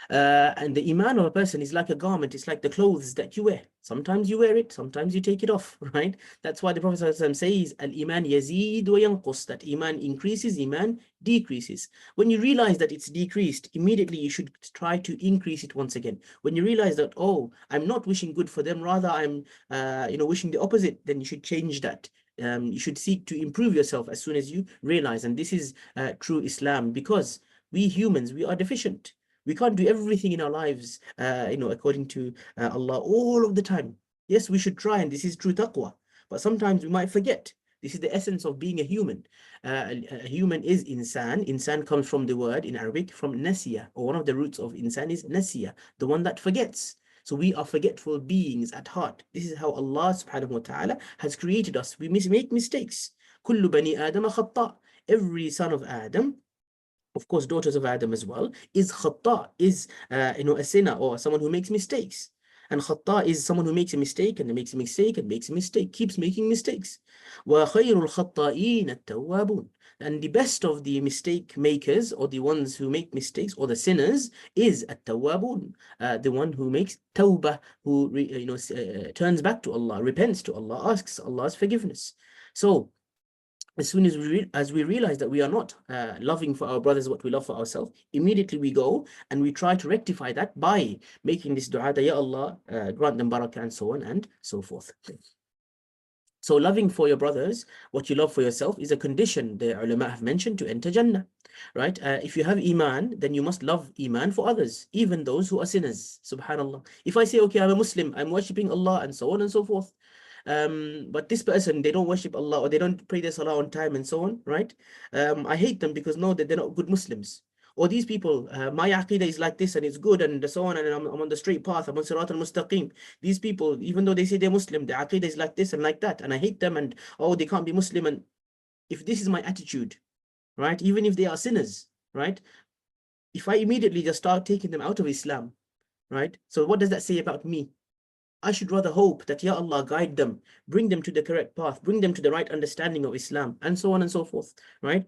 and the iman of a person is like a garment. It's like the clothes that you wear. Sometimes you wear it, sometimes you take it off, right? That's why the Prophet ﷺ says, Al-Iman yazid wa yanqus, that iman increases, iman decreases. When you realize that it's decreased, immediately you should try to increase it once again. When you realize that, oh, I'm not wishing good for them, rather I'm wishing the opposite, then you should change that. You should seek to improve yourself as soon as you realize. And this is true Islam, because we humans, we are deficient. We can't do everything in our lives, according to Allah all of the time. Yes, we should try, and this is true taqwa. But sometimes we might forget. This is the essence of being a human. A human is insan. Insan comes from the word in Arabic from nasiya, or one of the roots of insan is nasiya, the one that forgets. So we are forgetful beings at heart. This is how Allah subhanahu wa ta'ala has created us. We make mistakes. Kullu bani Adam khata. Every son of Adam, of course, daughters of Adam as well, is khata, is a sinner or someone who makes mistakes. And khata is someone who makes a mistake and makes a mistake and makes a mistake, keeps making mistakes. وَخَيْرُ الْخَطَّائِينَ التَّوَّابُونَ. And the best of the mistake makers, or the ones who make mistakes, or the sinners, is at-tawwabun, the one who makes tawbah, who turns back to Allah, repents to Allah, asks Allah's forgiveness. So as soon as we realize that we are not loving for our brothers what we love for ourselves, immediately we go and we try to rectify that by making this dua, Ya Allah, grant them barakah and so on and so forth. So loving for your brothers what you love for yourself is a condition the ulama have mentioned to enter Jannah, right? If you have Iman, then you must love Iman for others, even those who are sinners. Subhanallah. If I say, okay, I'm a Muslim, I'm worshipping Allah and so on and so forth, but this person, they don't worship Allah or they don't pray their salah on time and so on, right? I hate them because no, that they're not good Muslims. Or these people, my aqidah is like this and it's good and so on, and I'm on the straight path, I'm on Sirat al-Mustaqim. These people, even though they say they're Muslim, their aqidah is like this and like that, and I hate them, and oh, they can't be Muslim. And if this is my attitude, right, even if they are sinners, right, if I immediately just start taking them out of Islam, right, so what does that say about me? I should rather hope that, Ya Allah, guide them, bring them to the correct path, bring them to the right understanding of Islam, and so on and so forth, right?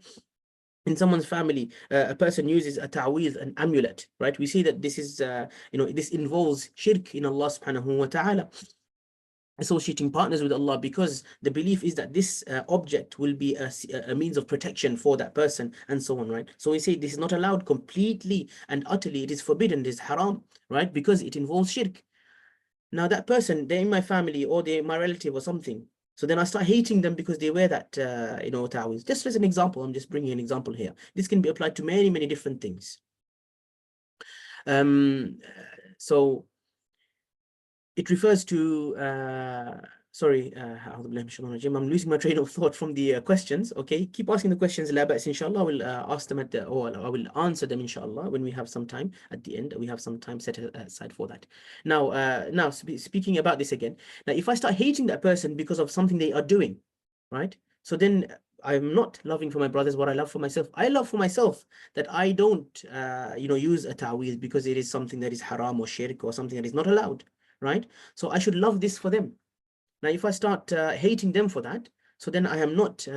In someone's family, a person uses a ta'weez, an amulet, right? We see that this is, this involves shirk in Allah subhanahu wa ta'ala, associating partners with Allah, because the belief is that this object will be a means of protection for that person and so on, right? So we say this is not allowed completely and utterly, it is forbidden, it is haram, right? Because it involves shirk. Now that person, they're in my family or they're my relative or something. So then I start hating them because they wear that, ta'weez. Just as an example, I'm just bringing an example here. This can be applied to many, many different things. So it refers to, I'm losing my train of thought from the questions. Okay, keep asking the questions, la ba's, inshallah. I will ask them or I will answer them, inshallah, when we have some time at the end. We have some time set aside for that. Now, speaking about this again. Now, if I start hating that person because of something they are doing, right? So then I'm not loving for my brothers what I love for myself. I love for myself that I don't, use a ta'weez because it is something that is haram or shirk or something that is not allowed, right? So I should love this for them. Now, if I start hating them for that, so then I am not,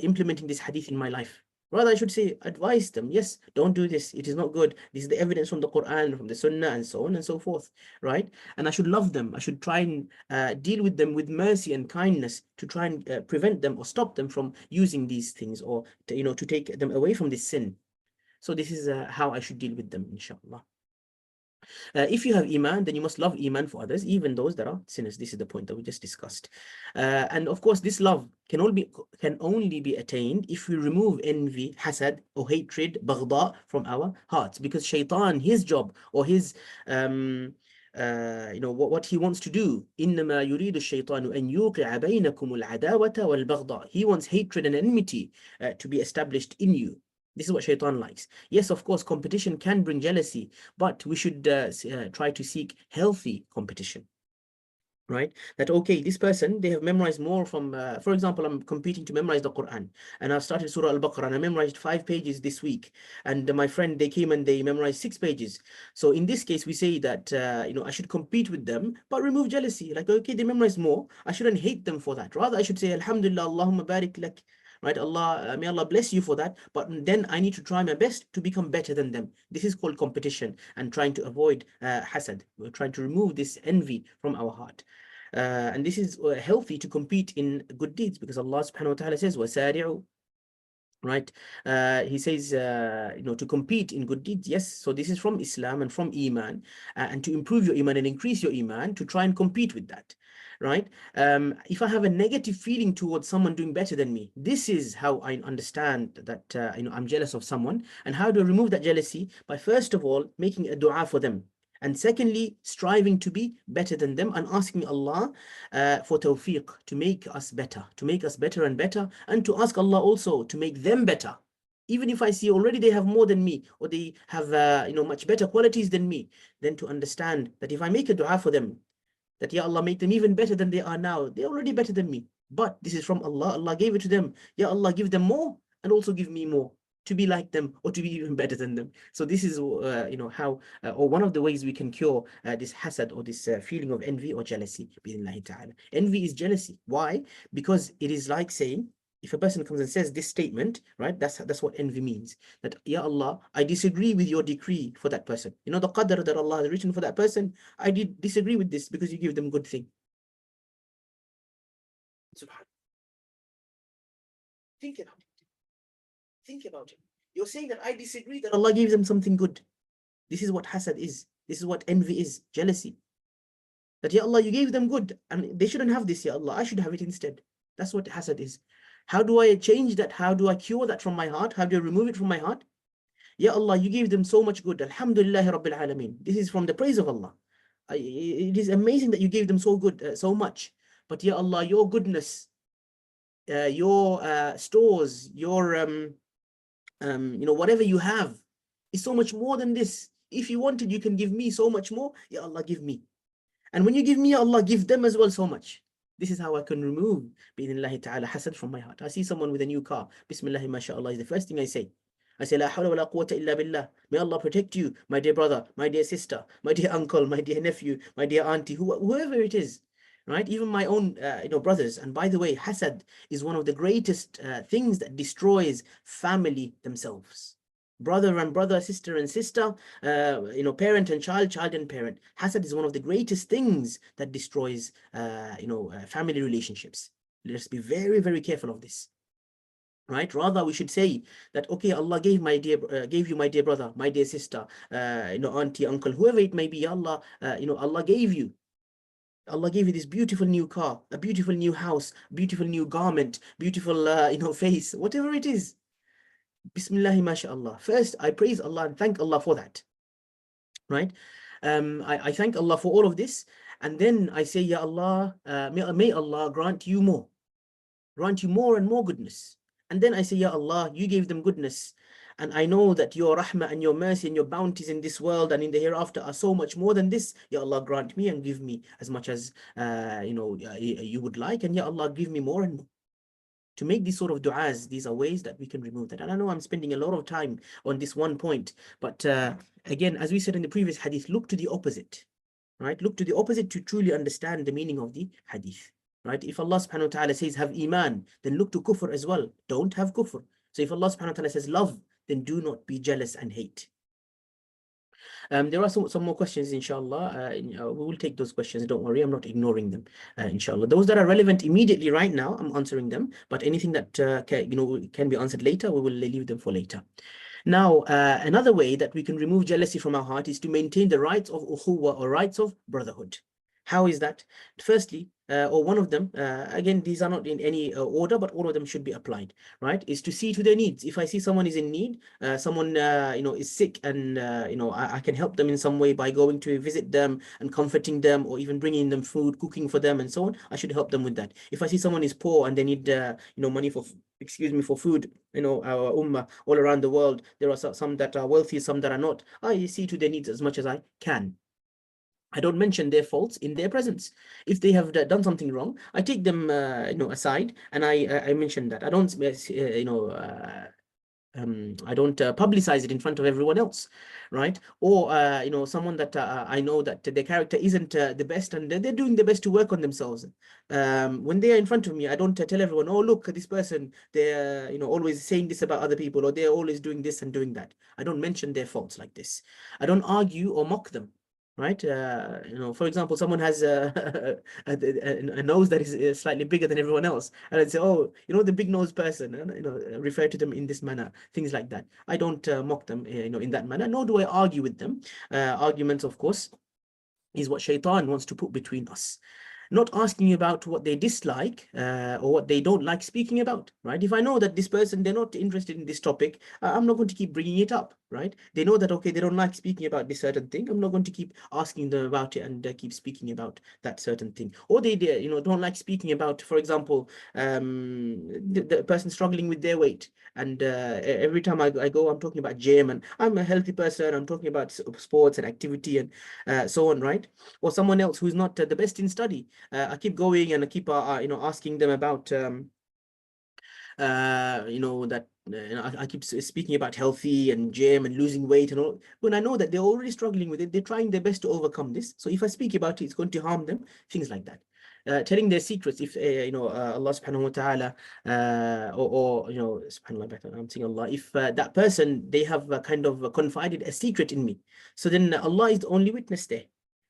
implementing this hadith in my life. Rather, I should say, advise them, yes, don't do this. It is not good. This is the evidence from the Quran, from the Sunnah, and so on and so forth, right? And I should love them. I should try and deal with them with mercy and kindness to try and prevent them or stop them from using these things, or to take them away from this sin. So this is how I should deal with them, inshallah. If you have Iman, then you must love Iman for others, even those that are sinners. This is the point that we just discussed. And of course, this love can only be attained if we remove envy, hasad, or hatred, baghda, from our hearts. Because shaitan, his job or his what he wants to do, إنما يريد الشيطان أن يوقع بينكم العداوة والبغضاء. He wants hatred and enmity to be established in you. This is what shaitan likes. Yes, of course, competition can bring jealousy, but we should try to seek healthy competition, right? That, okay, this person, they have memorized more from, for example, I'm competing to memorize the Quran, and I've started Surah Al-Baqarah, and I memorized 5 pages this week, and my friend, they came and they memorized 6 pages. So in this case, we say that, I should compete with them, but remove jealousy. Like, okay, they memorized more. I shouldn't hate them for that. Rather, I should say, Alhamdulillah, Allahumma barik lak. Right, Allah, may Allah bless you for that, but then I need to try my best to become better than them. This is called competition and trying to avoid hasad. We're trying to remove this envy from our heart. And this is healthy to compete in good deeds, because Allah subhanahu wa ta'ala says, وَسَارِعُوا, right? He says, to compete in good deeds. Yes, so this is from Islam and from Iman, and to improve your Iman and increase your Iman, to try and compete with that, right? If I have a negative feeling towards someone doing better than me, this is how I understand that, I'm jealous of someone. And how do I remove that jealousy? By first of all, making a dua for them. And secondly, striving to be better than them and asking Allah for tawfiq, to make us better and better, and to ask Allah also to make them better. Even if I see already they have more than me, or they have much better qualities than me, then to understand that if I make a dua for them, that, Ya Allah, make them even better than they are now. They're already better than me, but this is from Allah. Allah gave it to them. Ya Allah, give them more and also give me more, to be like them or to be even better than them. So this is, how, or one of the ways we can cure this hasad, or this feeling of envy or jealousy. Envy is jealousy. Why? Because it is like saying, if a person comes and says this statement, right, that's what envy means. That, Ya Allah, I disagree with your decree for that person. The qadr that Allah has written for that person, I did disagree with this because you give them good thing. Think about it. Think about it. You're saying that I disagree that Allah gave them something good. This is what hasad is. This is what envy is, jealousy. That, Ya Allah, you gave them good, and they shouldn't have this, Ya Allah. I should have it instead. That's what hasad is. How do I change that? How do I cure that from my heart? How do I remove it from my heart? Ya Allah, you gave them so much good. Alhamdulillah Rabbil Alameen. This is from the praise of Allah. It is amazing that you gave them so good, so much. But Ya Allah, your goodness, your stores, your whatever you have is so much more than this. If you wanted, you can give me so much more. Ya Allah, give me. And when you give me, Ya Allah, give them as well so much. This is how I can remove, bi'idhnillahi ta'ala, hasad from my heart. I see someone with a new car. Bismillah, mashallah, is the first thing I say. I say, La hawla wa la quwwata illa billah. May Allah protect you, my dear brother, my dear sister, my dear uncle, my dear nephew, my dear auntie, whoever it is. Right? Even my own, brothers. And by the way, hasad is one of the greatest things that destroys family themselves. Brother and brother, sister and sister, parent and child, child and parent. Hasad is one of the greatest things that destroys, family relationships. Let's be very, very careful of this. Right? Rather, we should say that, okay, Allah gave you, my dear brother, my dear sister, auntie, uncle, whoever it may be. Allah, Allah gave you. Allah gave you this beautiful new car, a beautiful new house, beautiful new garment, beautiful, face, whatever it is. Bismillahi mashallah. First, I praise Allah and thank Allah for that. Right? I thank Allah for all of this. And then I say, Ya Allah, may Allah grant you more and more goodness. And then I say, Ya Allah, you gave them goodness. And I know that your rahmah and your mercy and your bounties in this world and in the hereafter are so much more than this. Ya Allah, grant me and give me as much as, you would like. And Ya Allah, give me more and more. To make these sort of du'as, these are ways that we can remove that. And I know I'm spending a lot of time on this one point, but again, as we said in the previous hadith, look to the opposite, right? Look to the opposite to truly understand the meaning of the hadith, right? If Allah subhanahu wa ta'ala says have iman, then look to kufr as well. Don't have kufr. So if Allah subhanahu wa ta'ala says love, then do not be jealous and hate. There are some more questions, inshallah. We will take those questions. Don't worry, I'm not ignoring them, inshallah. Those that are relevant immediately right now, I'm answering them. But anything that can be answered later, we will leave them for later. Now, another way that we can remove jealousy from our heart is to maintain the rights of ukhuwa, or rights of brotherhood. How is that? Firstly, or one of them, again, these are not in any order, but all of them should be applied, right? Is to see to their needs. If I see someone is in need, someone, is sick, and, I can help them in some way by going to visit them and comforting them, or even bringing them food, cooking for them and so on, I should help them with that. If I see someone is poor and they need, money for food, our ummah all around the world, there are some that are wealthy, some that are not. I see to their needs as much as I can. I don't mention their faults in their presence. If they have done something wrong, I take them, aside, and I mention that. I don't, I don't publicize it in front of everyone else, right? Or, someone that I know that their character isn't the best, and they're doing their best to work on themselves. When they are in front of me, I don't tell everyone, oh, look, this person, they're, always saying this about other people, or they're always doing this and doing that. I don't mention their faults like this. I don't argue or mock them. Right? For example, someone has a nose that is slightly bigger than everyone else, and I'd say, oh, the big nose person, and refer to them in this manner, things like that. I don't mock them, in that manner, nor do I argue with them. Arguments, of course, is what shaitan wants to put between us. Not asking about what they dislike or what they don't like speaking about, right? If I know that this person, they're not interested in this topic, I'm not going to keep bringing it up, right? They know that, okay, they don't like speaking about this certain thing. I'm not going to keep asking them about it and keep speaking about that certain thing. Or they don't like speaking about, for example, the person struggling with their weight. And every time I go, I'm talking about gym, and I'm a healthy person. I'm talking about sports and activity and so on, right? Or someone else who's not the best in study. I keep going, and I keep asking them about I keep speaking about healthy and gym and losing weight and all, when I know that they're already struggling with it. They're trying their best to overcome this. So if I speak about it, it's going to harm them, things like that. Telling their secrets, if Allah subhanahu wa ta'ala, or subhanallah, I'm saying Allah, if that person, they have kind of confided a secret in me, so then Allah is the only witness there,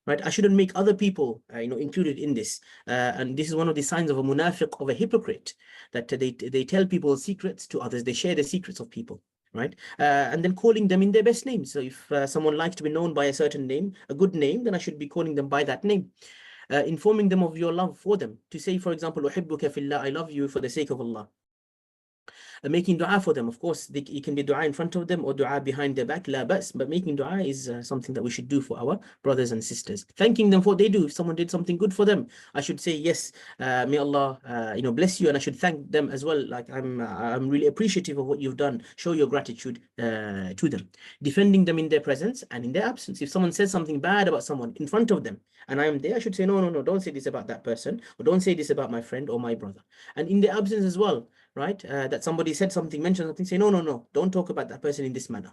right? I shouldn't make other people, included in this. And this is one of the signs of a munafiq, of a hypocrite, that they tell people secrets to others. They share the secrets of people, right? And then calling them in their best name. So if someone likes to be known by a certain name, a good name, then I should be calling them by that name. Informing them of your love for them. To say, for example, "Uhibbuka fillah," I love you for the sake of Allah. Making dua for them. Of course, it can be dua in front of them or dua behind their back, la bas, but making dua is something that we should do for our brothers and sisters. Thanking them for what they do. If someone did something good for them, I should say, yes, may Allah bless you, and I should thank them as well. Like, I'm really appreciative of what you've done. Show your gratitude to them. Defending them in their presence and in their absence. If someone says something bad about someone in front of them and I am there, I should say, no, no, no, don't say this about that person, or don't say this about my friend or my brother. And in their absence as well, right? That somebody said something, mentioned something, say, no, no, no, don't talk about that person in this manner.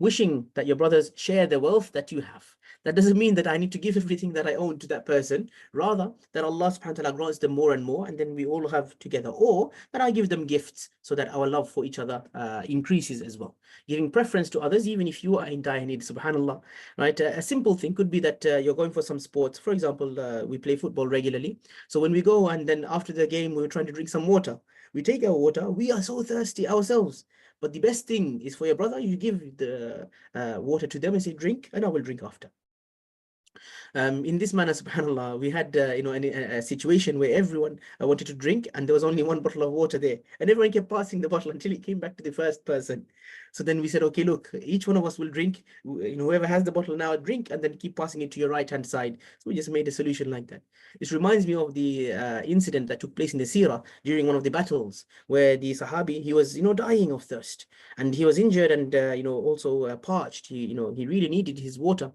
Wishing that your brothers share the wealth that you have. That doesn't mean that I need to give everything that I own to that person, rather that Allah subhanahu wa ta'ala grants them more and more, and then we all have together, or that I give them gifts so that our love for each other increases as well. Giving preference to others, even if you are in dire need, subhanallah, right? A simple thing could be that you're going for some sports. For example, we play football regularly. So when we go and then after the game, we're trying to drink some water. We take our water, we are so thirsty ourselves. But the best thing is for your brother, you give the water to them and say, drink, and I will drink after. In this manner, subhanallah, we had a situation where everyone wanted to drink, and there was only one bottle of water there, and everyone kept passing the bottle until it came back to the first person. So then we said, okay, look, each one of us will drink, whoever has the bottle now, drink, and then keep passing it to your right hand side. So we just made a solution like that. This reminds me of the incident that took place in the Seerah during one of the battles, where the Sahabi, he was dying of thirst, and he was injured and also parched. He really needed his water.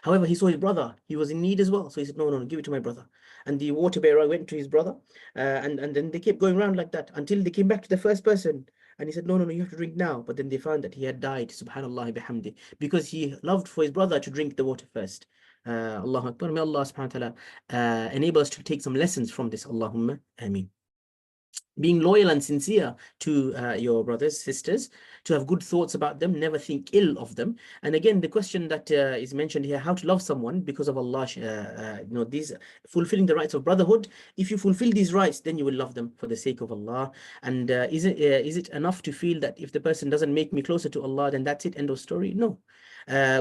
However, he saw his brother. He was in need as well. So he said, no, no, no, give it to my brother. And the water bearer went to his brother. And then they kept going around like that until they came back to the first person. And he said, no, no, no, you have to drink now. But then they found that he had died, subhanallah bihamdi, because he loved for his brother to drink the water first. Allahu Akbar. May Allah subhanahu wa ta'ala enable us to take some lessons from this. Allahumma ameen. Being loyal and sincere to your brothers, sisters, to have good thoughts about them, never think ill of them. And again, the question that is mentioned here, how to love someone because of Allah, these fulfilling the rights of brotherhood. If you fulfill these rights, then you will love them for the sake of Allah. And is it enough to feel that if the person doesn't make me closer to Allah, then that's it, end of story? No.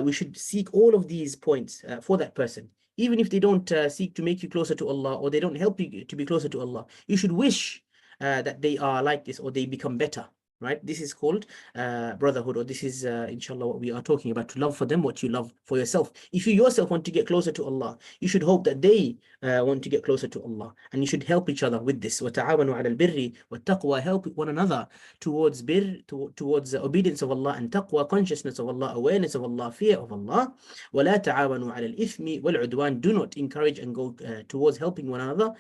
We should seek all of these points for that person. Even if they don't seek to make you closer to Allah, or they don't help you to be closer to Allah, you should wish that they are like this, or they become better, right? This is called brotherhood, or this is inshallah what we are talking about, to love for them what you love for yourself. If you yourself want to get closer to Allah, you should hope that they want to get closer to Allah, and you should help each other with this. وَتَعَاوَنُوا عَلَى الْبِرِّ وَالتَّقْوَى. Help one another towards towards obedience of Allah, and taqwa, consciousness of Allah, awareness of Allah, fear of Allah. وَلَا تَعَاوَنُوا عَلَى الْإِثْمِ وَالْعُدْوَانِ. Do not encourage and go towards helping one another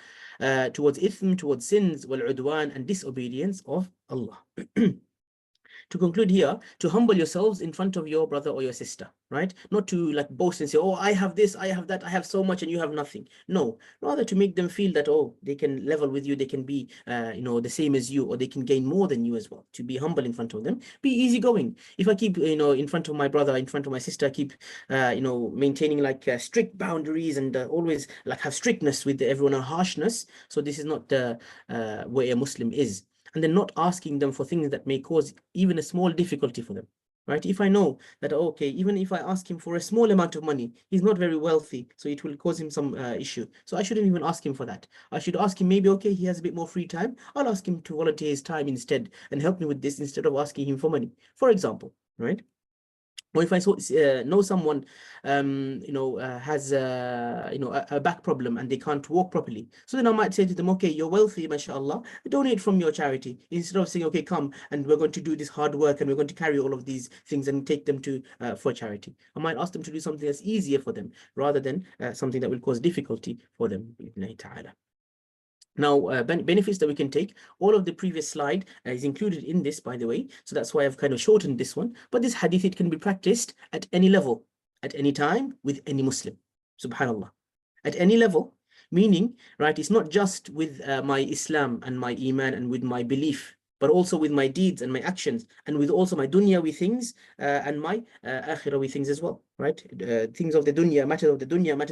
towards ithm, towards sins, wal-udwan, and disobedience of Allah. To conclude here, to humble yourselves in front of your brother or your sister, right? Not to like boast and say, oh, I have this, I have that, I have so much and you have nothing. No, rather to make them feel that, oh, they can level with you, they can be, the same as you, or they can gain more than you as well. To be humble in front of them, be easygoing. If I keep, in front of my brother, in front of my sister, I keep, maintaining like strict boundaries and always like have strictness with everyone and harshness. So this is not the way a Muslim is. And then not asking them for things that may cause even a small difficulty for them, right? If I know that, okay, even if I ask him for a small amount of money, he's not very wealthy, so it will cause him some issue. So I shouldn't even ask him for that. I should ask him, maybe, okay, he has a bit more free time. I'll ask him to volunteer his time instead and help me with this instead of asking him for money, for example, right? Or if I know someone, has a back problem and they can't walk properly, so then I might say to them, okay, you're wealthy, mashallah, donate from your charity, instead of saying, okay, come and we're going to do this hard work and we're going to carry all of these things and take them to for charity. I might ask them to do something that's easier for them rather than something that will cause difficulty for them. Now, benefits that we can take, all of the previous slide is included in this, by the way. So that's why I've kind of shortened this one. But this hadith, it can be practiced at any level, at any time, with any Muslim. Subhanallah. At any level, meaning, right, it's not just with my Islam and my Iman and with my belief but also with my deeds and my actions, and with also my dunyawi things and my akhirawi things as well, right? Things of the dunya, matters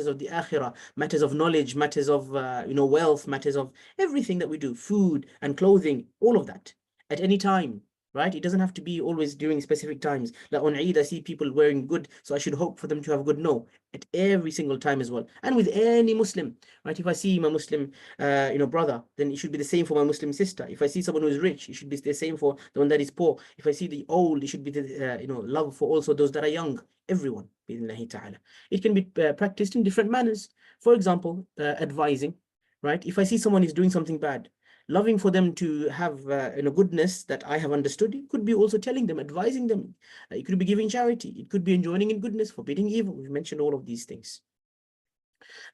of the akhirah, matters of knowledge, matters of wealth, matters of everything that we do, food and clothing, all of that, at any time. Right? It doesn't have to be always during specific times. Like on Eid, I see people wearing good, so I should hope for them to have good. No, at every single time as well. And with any Muslim, right? If I see my Muslim, brother, then it should be the same for my Muslim sister. If I see someone who is rich, it should be the same for the one that is poor. If I see the old, it should be the, love for also those that are young. Everyone, bi'idhnillahi ta'ala. It can be practiced in different manners. For example, advising, right? If I see someone is doing something bad, loving for them to have goodness that I have understood, it could be also telling them, advising them. It could be giving charity. It could be enjoining in goodness, forbidding evil. We've mentioned all of these things.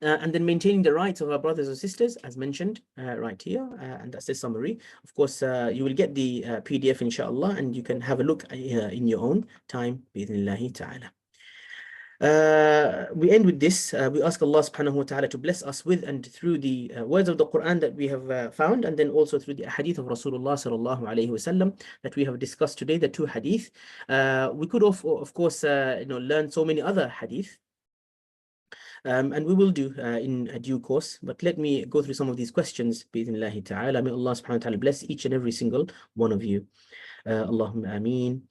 And then maintaining the rights of our brothers and sisters, as mentioned right here, and that's the summary. Of course, you will get the PDF, inshallah, and you can have a look in your own time, bi-idhnillahi ta'ala. We end with this. We ask Allah subhanahu wa ta'ala to bless us with and through the words of the Quran that we have found, and then also through the hadith of Rasulullah sallallahu alayhi wasallam that we have discussed today, the 2 hadith. We could of course learn so many other hadith, and we will do in due course, but let me go through some of these questions, bi-idhnillahi ta'ala. May Allah subhanahu wa ta'ala bless each and every single one of you. Allahumma ameen.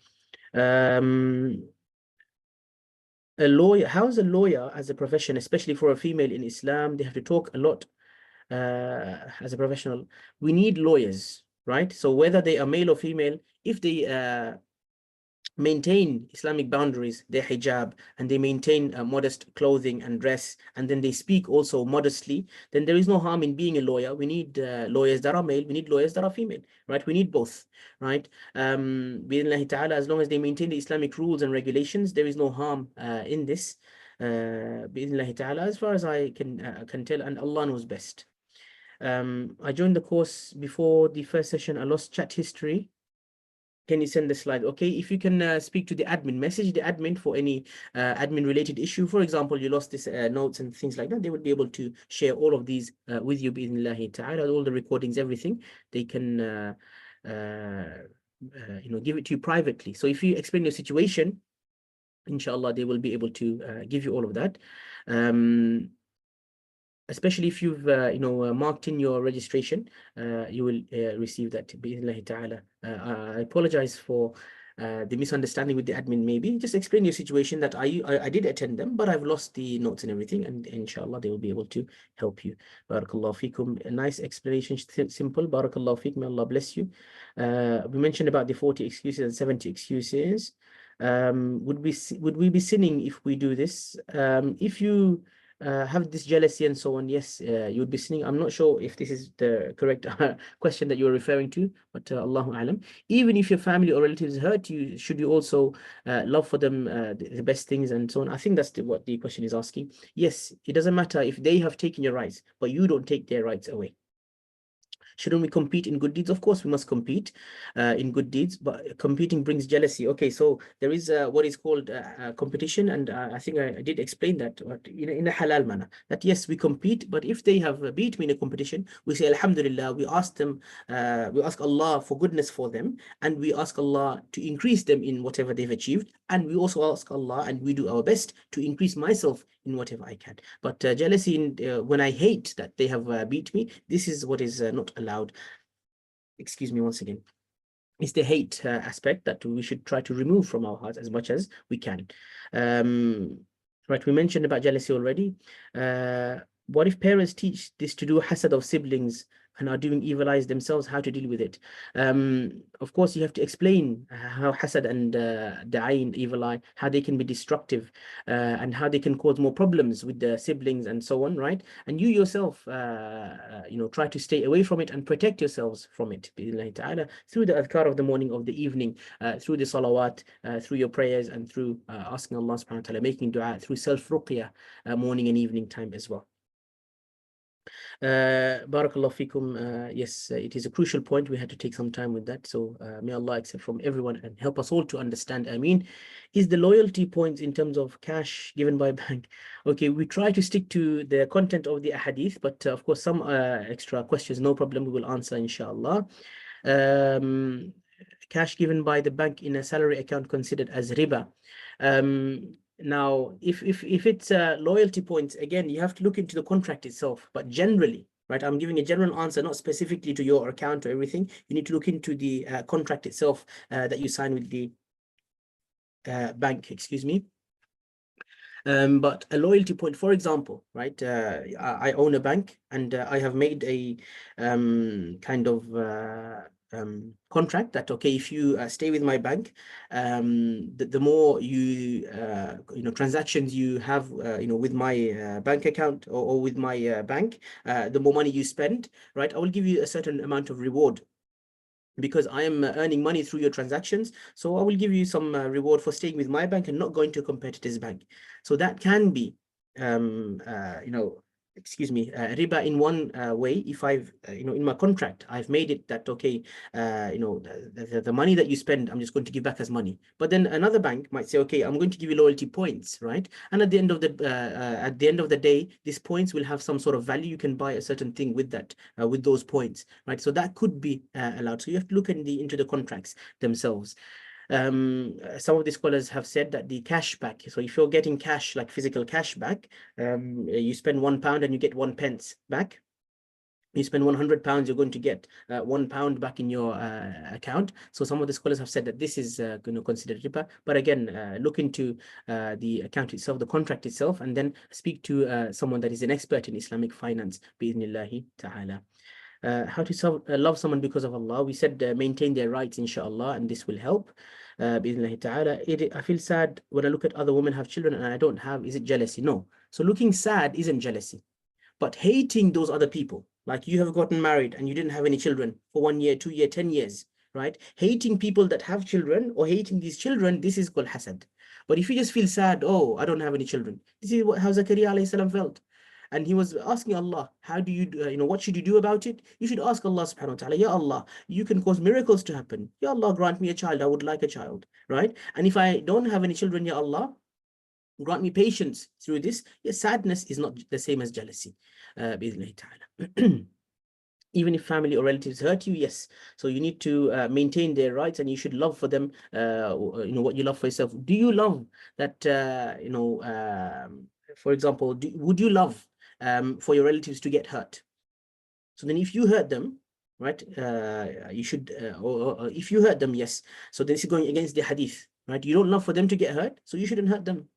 A lawyer, how is a lawyer as a profession, especially for a female in Islam? They have to talk a lot as a professional. We need lawyers, right? So whether they are male or female, if they maintain Islamic boundaries, their hijab, and they maintain modest clothing and dress, and then they speak also modestly, then there is no harm in being a lawyer. We need lawyers that are male, we need lawyers that are female, right? We need both, right? Bi-idhnillahi ta'ala, as long as they maintain the Islamic rules and regulations, there is no harm in this. Bi-idhnillahi ta'ala, as far as I can tell, and Allah knows best. I joined the course before the first session. I lost chat history. Can you send the slide? Okay, if you can speak to the admin, message the admin for any admin related issue. For example, you lost this notes and things like that. They would be able to share all of these with you, bi'idhnillahi ta'ala, all the recordings, everything. They can give it to you privately. So if you explain your situation, inshallah, they will be able to give you all of that. Especially if you've marked in your registration, you will receive that, bi'idhnillahi ta'ala. I apologize for the misunderstanding with the admin. Maybe just explain your situation, that I did attend them, but I've lost the notes and everything, and inshallah they will be able to help you. Barakallahu feekum. A nice explanation, simple. Barakallahu feekum. May Allah bless you. We mentioned about the 40 excuses and 70 excuses. Would we be sinning if we do this? If you have this jealousy and so on, yes, you would be sinning. I'm not sure if this is the correct question that you're referring to, but Allahu Alam. Even if your family or relatives hurt you, should you also love for them the best things and so on? I think that's what the question is asking. Yes, it doesn't matter if they have taken your rights, but you don't take their rights away. Shouldn't we compete in good deeds? Of course, we must compete in good deeds, but competing brings jealousy. Okay, so there is what is called competition, and I think I did explain that in a halal manner. That yes, we compete, but if they have beat me in a competition, we say Alhamdulillah. We ask them, we ask Allah for goodness for them, and we ask Allah to increase them in whatever they've achieved, and we also ask Allah, and we do our best to increase myself in whatever I can. But jealousy, when I hate that they have beat me, this is what is not allowed. Excuse me once again. It's the hate aspect that we should try to remove from our hearts as much as we can. Right, we mentioned about jealousy already. What if parents teach this to do hasad of siblings and are doing evil eyes themselves, how to deal with it? Of course, you have to explain how hasad and da'ain, evil eye, how they can be destructive and how they can cause more problems with the siblings and so on, right? And you yourself, try to stay away from it and protect yourselves from it, ta'ala, through the adhkar of the morning, of the evening, through the salawat, through your prayers, and through asking Allah subhanahu wa ta'ala, making dua, through self-ruqyah, morning and evening time as well. Barakallahu feekum. Yes, it is a crucial point. We had to take some time with that. So may Allah accept from everyone and help us all to understand. I mean, is the loyalty points in terms of cash given by bank? Okay, we try to stick to the content of the hadith, but of course, some extra questions, no problem, we will answer inshallah. Cash given by the bank in a salary account considered as riba. Now, if it's loyalty points, again, you have to look into the contract itself. But generally, right, I'm giving a general answer, not specifically to your account or everything. You need to look into the contract itself that you sign with the bank, excuse me. But a loyalty point, for example, right? I own a bank, and I have made a kind of contract that, okay, if you stay with my bank, the more you transactions you have with my bank account or with my bank, the more money you spend, right? I will give you a certain amount of reward because I am earning money through your transactions. So I will give you some reward for staying with my bank and not going to a competitor's bank. So that can be, excuse me, riba in one way. If I've, in my contract, I've made it that, okay, the money that you spend, I'm just going to give back as money. But then another bank might say, okay, I'm going to give you loyalty points, right? And at the end of the day, these points will have some sort of value. You can buy a certain thing with that, with those points, right? So that could be allowed. So you have to look into the contracts themselves. Some of the scholars have said that the cash back, so if you're getting cash, like physical cash back, you spend £1 and you get 1 pence back. You spend £100, you're going to get £1 back in your account. So some of the scholars have said that this is going to consider riba. But again, look into the account itself, the contract itself, and then speak to someone that is an expert in Islamic finance, bi'idhnillahi ta'ala. How to love someone because of Allah. We said maintain their rights, inshallah, and this will help. Bismillah ta'ala. I feel sad when I look at other women have children and I don't have. Is it jealousy? No. So looking sad isn't jealousy. But hating those other people, like you have gotten married and you didn't have any children for 1 year, 2 year, 10 years, right? Hating people that have children or hating these children, this is called hasad. But if you just feel sad, oh, I don't have any children. This is how Zakaria alayhi salam felt. And he was asking Allah, how do you, what should you do about it? You should ask Allah subhanahu wa ta'ala, Ya Allah, you can cause miracles to happen. Ya Allah, grant me a child. I would like a child, right? And if I don't have any children, Ya Allah, grant me patience through this. Yes, sadness is not the same as jealousy. Even if family or relatives hurt you, yes. So you need to maintain their rights, and you should love for them, what you love for yourself. Do you love that, for example, would you love for your relatives to get hurt? So then if you hurt them, right, you should, or if you hurt them, yes. So this is going against the hadith, right? You don't love for them to get hurt, so you shouldn't hurt them,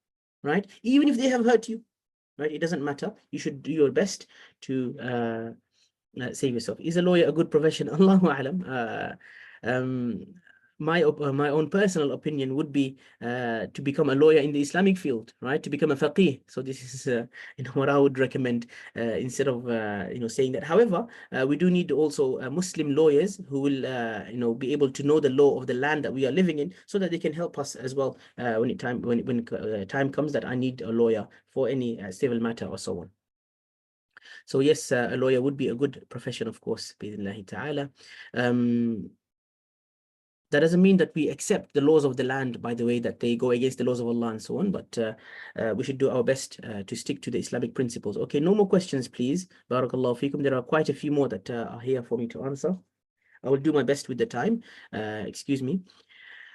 right? Even if they have hurt you, right? It doesn't matter. You should do your best to save yourself. Is a lawyer a good profession? Allahu alam. My own personal opinion would be to become a lawyer in the Islamic field, right? To become a faqih. So this is what I would recommend instead of saying that. However, we do need also Muslim lawyers who will be able to know the law of the land that we are living in, so that they can help us as well when time comes that I need a lawyer for any civil matter or so on. So yes, a lawyer would be a good profession, of course, bi'idhnillahi ta'ala. That doesn't mean that we accept the laws of the land, by the way, that they go against the laws of Allah and so on, but we should do our best to stick to the Islamic principles. Okay, no more questions, please. Barakallahu feekum. There are quite a few more that are here for me to answer. I will do my best with the time. Excuse me.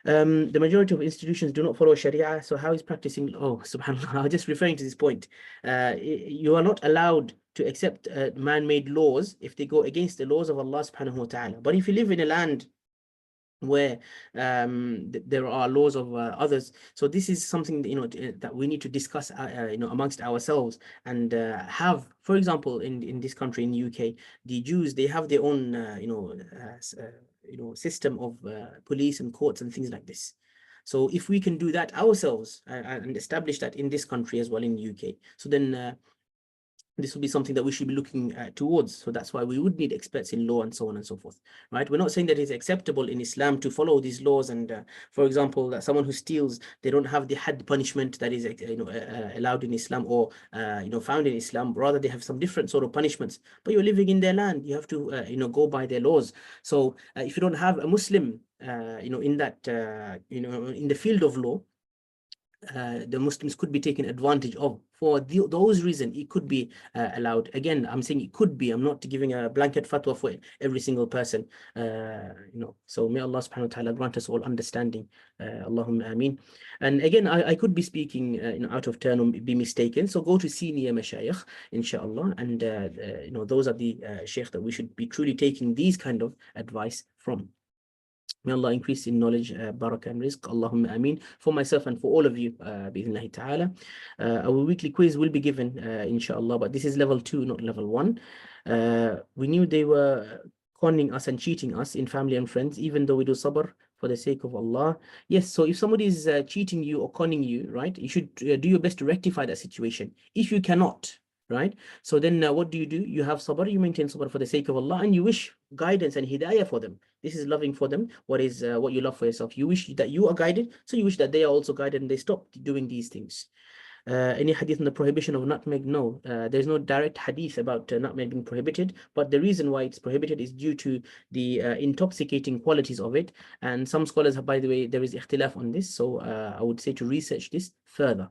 The majority of institutions do not follow Sharia, so how is practicing? Oh, subhanAllah, I was just referring to this point. You are not allowed to accept man-made laws if they go against the laws of Allah subhanahu wa ta'ala. But if you live in a land where there are laws of others, so this is something that we need to discuss amongst ourselves, and have, for example, in this country, in the UK, the Jews, they have their own system of police and courts and things like this. So if we can do that ourselves and establish that in this country as well, in the UK, so then this will be something that we should be looking towards. So that's why we would need experts in law and so on and so forth, right? We're not saying that it's acceptable in Islam to follow these laws, and for example, that someone who steals, they don't have the had punishment that is allowed in Islam, or found in Islam. Rather, they have some different sort of punishments. But you're living in their land, you have to go by their laws. So if you don't have a Muslim in that in the field of law, the Muslims could be taken advantage of. For those reasons, it could be allowed. Again, I'm saying it could be. I'm not giving a blanket fatwa for every single person. So may Allah subhanahu wa ta'ala grant us all understanding. Allahumma ameen. And again, I could be speaking out of turn or be mistaken. So go to senior mashayikh, inshallah. And those are the sheikh that we should be truly taking these kind of advice from. May Allah increase in knowledge, barakah and rizq. Allahumma ameen. For myself and for all of you, bi'idhnillahi ta'ala. Our weekly quiz will be given, inshallah, but this is level 2, not level 1. We knew they were conning us and cheating us in family and friends, even though we do sabr for the sake of Allah. Yes, so if somebody is cheating you or conning you, right, you should do your best to rectify that situation. If you cannot, right, so then what do? You have sabr, you maintain sabr for the sake of Allah, and you wish guidance and hidayah for them. This is loving for them what you love for yourself. You wish that you are guided, so you wish that they are also guided and they stop doing these things. Any hadith on the prohibition of nutmeg? No, there's no direct hadith about nutmeg being prohibited, but the reason why it's prohibited is due to the intoxicating qualities of it. And some scholars have, by the way, there is ikhtilaf on this, so I would say to research this further.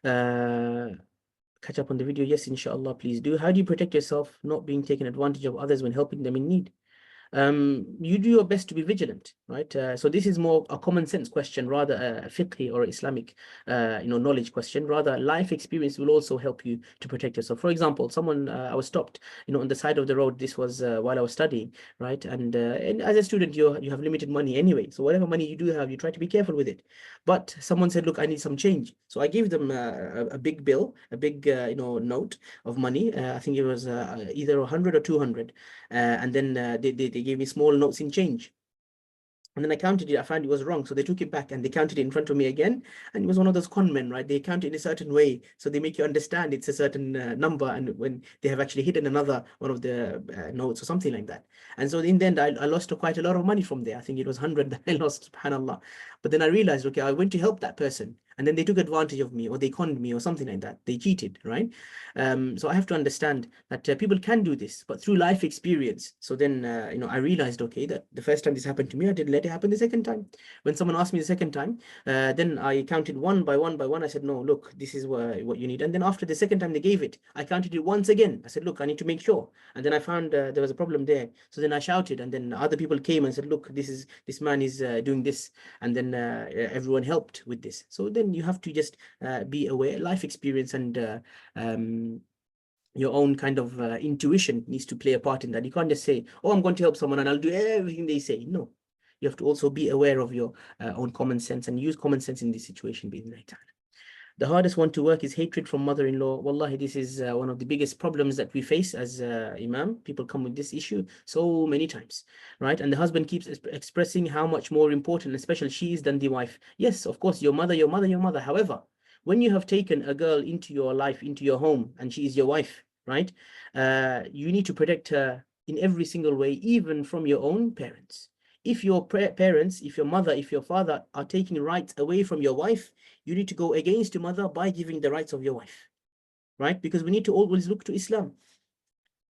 Catch up on the video? Yes, inshallah, please do. How do you protect yourself not being taken advantage of others when helping them in need? You do your best to be vigilant, right? So this is more a common sense question, rather a fiqhi or Islamic, knowledge question. Rather, life experience will also help you to protect yourself. For example, I was stopped, on the side of the road. This was while I was studying, right? And as a student, you have limited money anyway. So whatever money you do have, you try to be careful with it. But someone said, "Look, I need some change." So I gave them a big bill, a big note of money. I think it was either 100 or 200, and then they gave me small notes in change. And then I counted it, I found it was wrong. So they took it back and they counted it in front of me again. And it was one of those con men, right? They count it in a certain way. So they make you understand it's a certain number. And when they have actually hidden another one of the notes or something like that. And so in the end, I lost quite a lot of money from there. I think it was 100 that I lost, subhanAllah. But then I realized, okay, I went to help that person. And then they took advantage of me, or they conned me or something like that. They cheated, right? So I have to understand that people can do this, but through life experience. So then, I realized, okay, that the first time this happened to me, I didn't let it happen the second time. When someone asked me the second time, then I counted one by one by one. I said, no, look, this is what you need. And then after the second time they gave it, I counted it once again. I said, look, I need to make sure. And then I found there was a problem there. So then I shouted, and then other people came and said, look, this man is doing this. And then everyone helped with this. So then you have to just be aware. Life experience and your own kind of intuition needs to play a part in that. You can't just say, oh, I'm going to help someone and I'll do everything they say. No, you have to also be aware of your own common sense and use common sense in this situation. The hardest one to work is hatred from mother-in-law. Wallahi, this is one of the biggest problems that we face as Imam. People come with this issue so many times, right? And the husband keeps expressing how much more important and special she is than the wife. Yes, of course, your mother, your mother, your mother. However, when you have taken a girl into your life, into your home, and she is your wife, right? You need to protect her in every single way, even from your own parents. If your parents, if your mother, if your father are taking rights away from your wife, you need to go against your mother by giving the rights of your wife, right? Because we need to always look to Islam.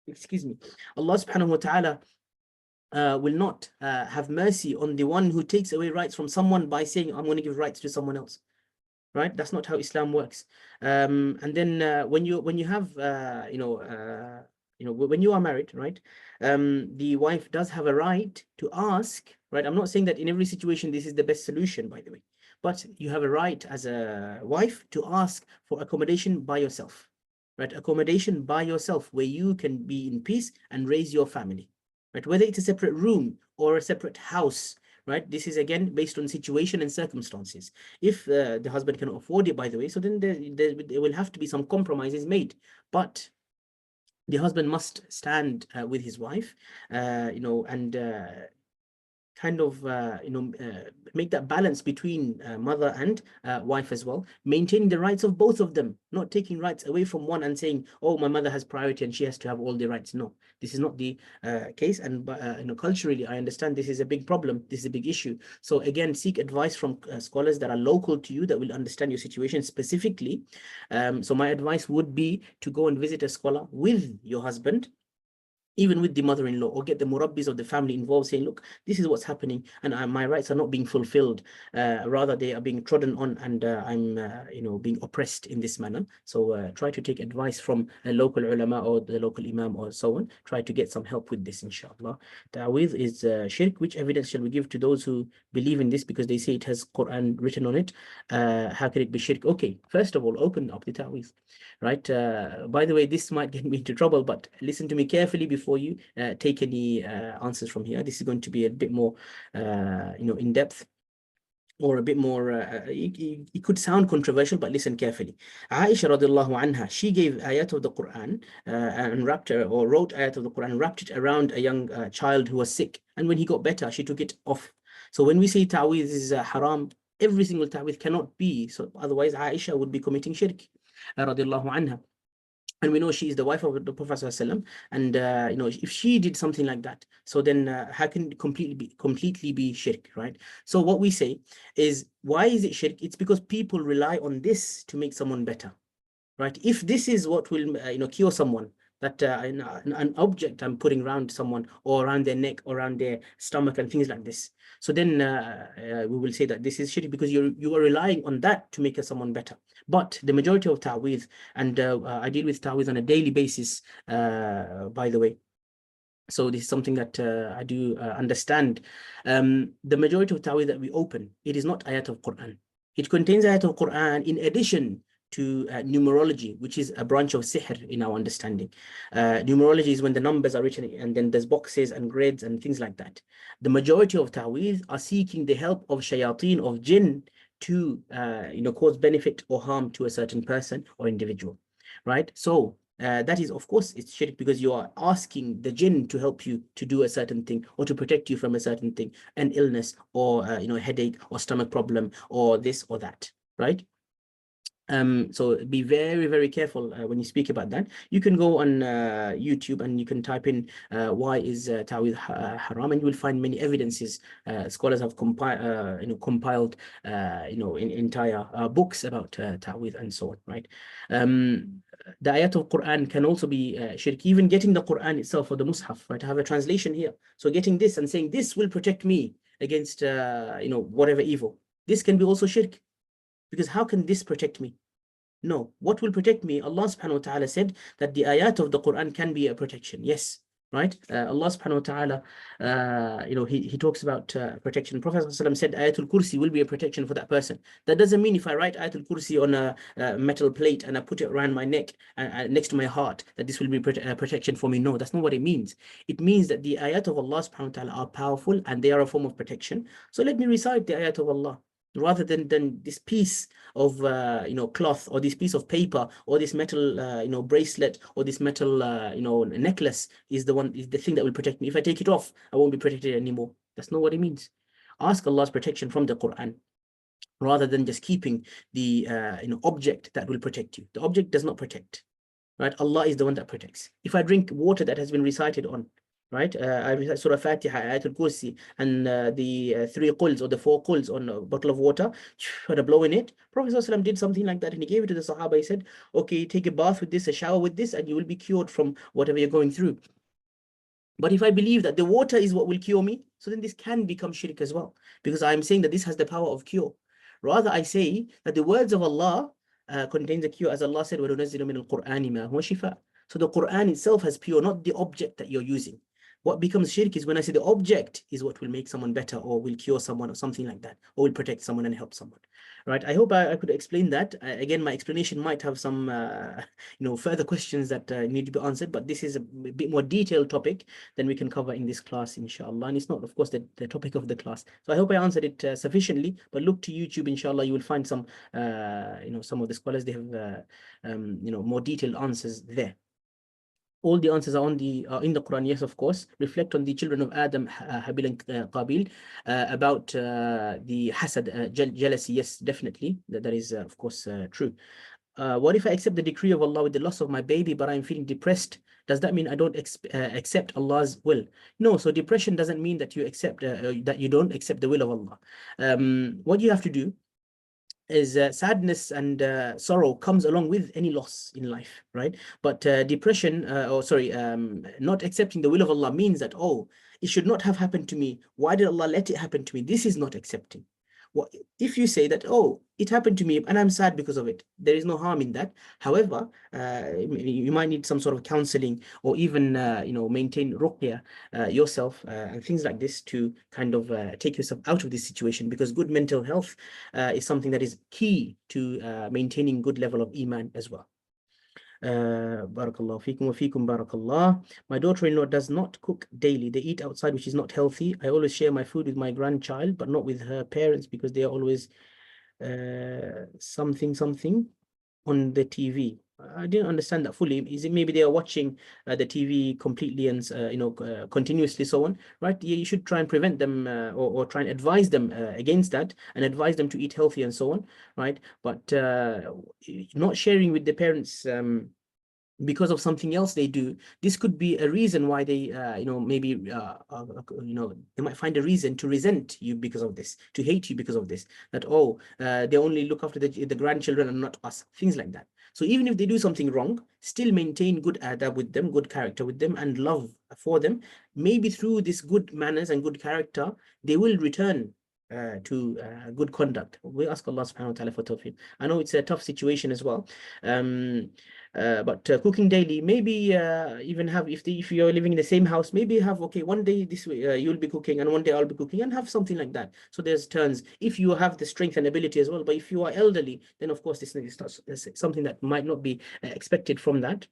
Excuse me. Allah subhanahu wa ta'ala will not have mercy on the one who takes away rights from someone by saying, I'm going to give rights to someone else. Right? That's not how Islam works. And then when you have, when you are married, right? The wife does have a right to ask, right? I'm not saying that in every situation this is the best solution, by the way, but you have a right as a wife to ask for accommodation by yourself, right? Accommodation by yourself where you can be in peace and raise your family, right? Whether it's a separate room or a separate house, right? This is again based on situation and circumstances. If the husband can afford it, by the way, so then there will have to be some compromises made. But the husband must stand with his wife, and kind of make that balance between mother and wife as well, maintaining the rights of both of them, not taking rights away from one and saying, oh, my mother has priority and she has to have all the rights. No, this is not the case. And culturally, I understand this is a big problem, this is a big issue. So again, seek advice from scholars that are local to you, that will understand your situation specifically. So my advice would be to go and visit a scholar with your husband even with the mother-in-law, or get the murabbis of the family involved, saying, look, this is what's happening, and my rights are not being fulfilled. Rather, they are being trodden on, and I'm being oppressed in this manner. So try to take advice from a local ulama or the local imam or so on. Try to get some help with this, inshallah. Ta'weez is shirk. Which evidence shall we give to those who believe in this because they say it has Quran written on it? How can it be shirk? Okay, first of all, open up the ta'weez. Right. By the way, this might get me into trouble, but listen to me carefully before you take any answers from here. This is going to be a bit more, in depth, or a bit more, it could sound controversial, but listen carefully. Aisha radiallahu anha, she gave ayat of the Quran and wrote ayat of the Quran and wrapped it around a young child who was sick. And when he got better, she took it off. So when we say ta'weez is haram, every single ta'weez cannot be. So otherwise, Aisha would be committing shirk radiallahu anha. And we know she is the wife of the Prophet ﷺ, and if she did something like that, so then how can it completely be shirk, right? So what we say is, why is it shirk? It's because people rely on this to make someone better, right? If this is what will cure someone, that an object I'm putting around someone, or around their neck, or around their stomach, and things like this, so then we will say that this is shirk, because you are relying on that to make someone better. But the majority of ta'weez, and I deal with ta'weez on a daily basis, by the way. So this is something that I do understand. The majority of ta'weez that we open, it is not ayat of Quran. It contains ayat of Quran in addition to numerology, which is a branch of sihr in our understanding. Numerology is when the numbers are written and then there's boxes and grids and things like that. The majority of ta'weez are seeking the help of shayateen, of jinn, to cause benefit or harm to a certain person or individual, right? So that is, of course, it's shirk, because you are asking the jinn to help you to do a certain thing, or to protect you from a certain thing, an illness, or headache, or stomach problem, or this or that, right? So be very, very careful when you speak about that. You can go on YouTube and you can type in why is ta'weez haram, and you will find many evidences. Scholars have compiled in entire books about ta'weez and so on, right? The ayat of Quran can also be shirk. Even getting the Quran itself, or the Mus'haf, right? I have a translation here. So getting this and saying this will protect me against whatever evil, this can be also shirk. Because how can this protect me? No, what will protect me? Allah subhanahu wa ta'ala said that the ayat of the Quran can be a protection. Yes, right? Allah subhanahu wa ta'ala, he talks about protection. Prophet ﷺ said Ayatul Kursi will be a protection for that person. That doesn't mean if I write Ayatul Kursi on a metal plate and I put it around my neck, next to my heart, that this will be protection for me. No, that's not what it means. It means that the ayat of Allah subhanahu wa ta'ala are powerful and they are a form of protection. So let me recite the ayat of Allah, rather than this piece of cloth, or this piece of paper, or this metal bracelet, or this metal necklace is the thing that will protect me. If I take it off, I won't be protected anymore. That's not what it means. Ask Allah's protection from the Quran, rather than just keeping the object that will protect you. The object does not protect, right? Allah is the one that protects. If I drink water that has been recited on, right? I recite Surah Fatiha, Ayatul Kursi, and the 3 quls or the 4 quls on a bottle of water, had a blow in it. Prophet ﷺ did something like that, and he gave it to the Sahaba. He said, okay, take a bath with this, a shower with this, and you will be cured from whatever you're going through. But if I believe that the water is what will cure me, so then this can become shirk as well, because I'm saying that this has the power of cure. Rather, I say that the words of Allah contains a cure, as Allah said, وَنُنَزِّلُ مِنَ الْقُرْآنِ مَا هُوَ شِفَاءٌ. So the Quran itself has pure, not the object that you're using. What becomes shirk is when I say the object is what will make someone better, or will cure someone, or something like that, or will protect someone and help someone, right? I hope I could explain that. Again, my explanation might have some further questions that need to be answered, but this is a bit more detailed topic than we can cover in this class, inshallah. And it's not, of course, the topic of the class. So I hope I answered it sufficiently, but look to YouTube, inshallah. You will find some some of the scholars, they have more detailed answers there. All the answers are in the Quran, yes, of course. Reflect on the children of Adam, Habil and Qabil, about the hasad, jealousy. Yes, definitely. That is, of course, true. What if I accept the decree of Allah with the loss of my baby, but I'm feeling depressed? Does that mean I don't accept Allah's will? No, so depression doesn't mean that you accept that you don't accept the will of Allah. What you have to do sadness and sorrow comes along with any loss in life, right? But depression, or sorry, not accepting the will of Allah means that, oh, it should not have happened to me. Why did Allah let it happen to me? This is not accepting. Well, if you say that, oh, it happened to me and I'm sad because of it, there is no harm in that. However, you might need some sort of counseling, or even, maintain ruqya yourself, and things like this, to kind of take yourself out of this situation, because good mental health is something that is key to maintaining good level of iman as well. Barakallah feekum wa feekum barakallah. My daughter-in-law does not cook daily. They eat outside, which is not healthy. I always share my food with my grandchild, but not with her parents, because they are always something on the TV. I didn't understand that fully. Is it maybe they are watching the TV completely and continuously, so on, right? You should try and prevent them, or try and advise them against that, and advise them to eat healthy and so on, right? But not sharing with the parents because of something else they do, this could be a reason why they, maybe, they might find a reason to resent you because of this, to hate you because of this, that, oh, they only look after the grandchildren and not us, things like that. So even if they do something wrong, still maintain good adab with them, good character with them, and love for them. Maybe through this good manners and good character, they will return to good conduct. We ask Allah subhanahu wa ta'ala for tawfiq. I know it's a tough situation as well. But cooking daily, maybe even have, if you're living in the same house, maybe have, okay, one day this way you'll be cooking and one day I'll be cooking, and have something like that. So there's turns, if you have the strength and ability as well. But if you are elderly, then of course this is something that might not be expected from that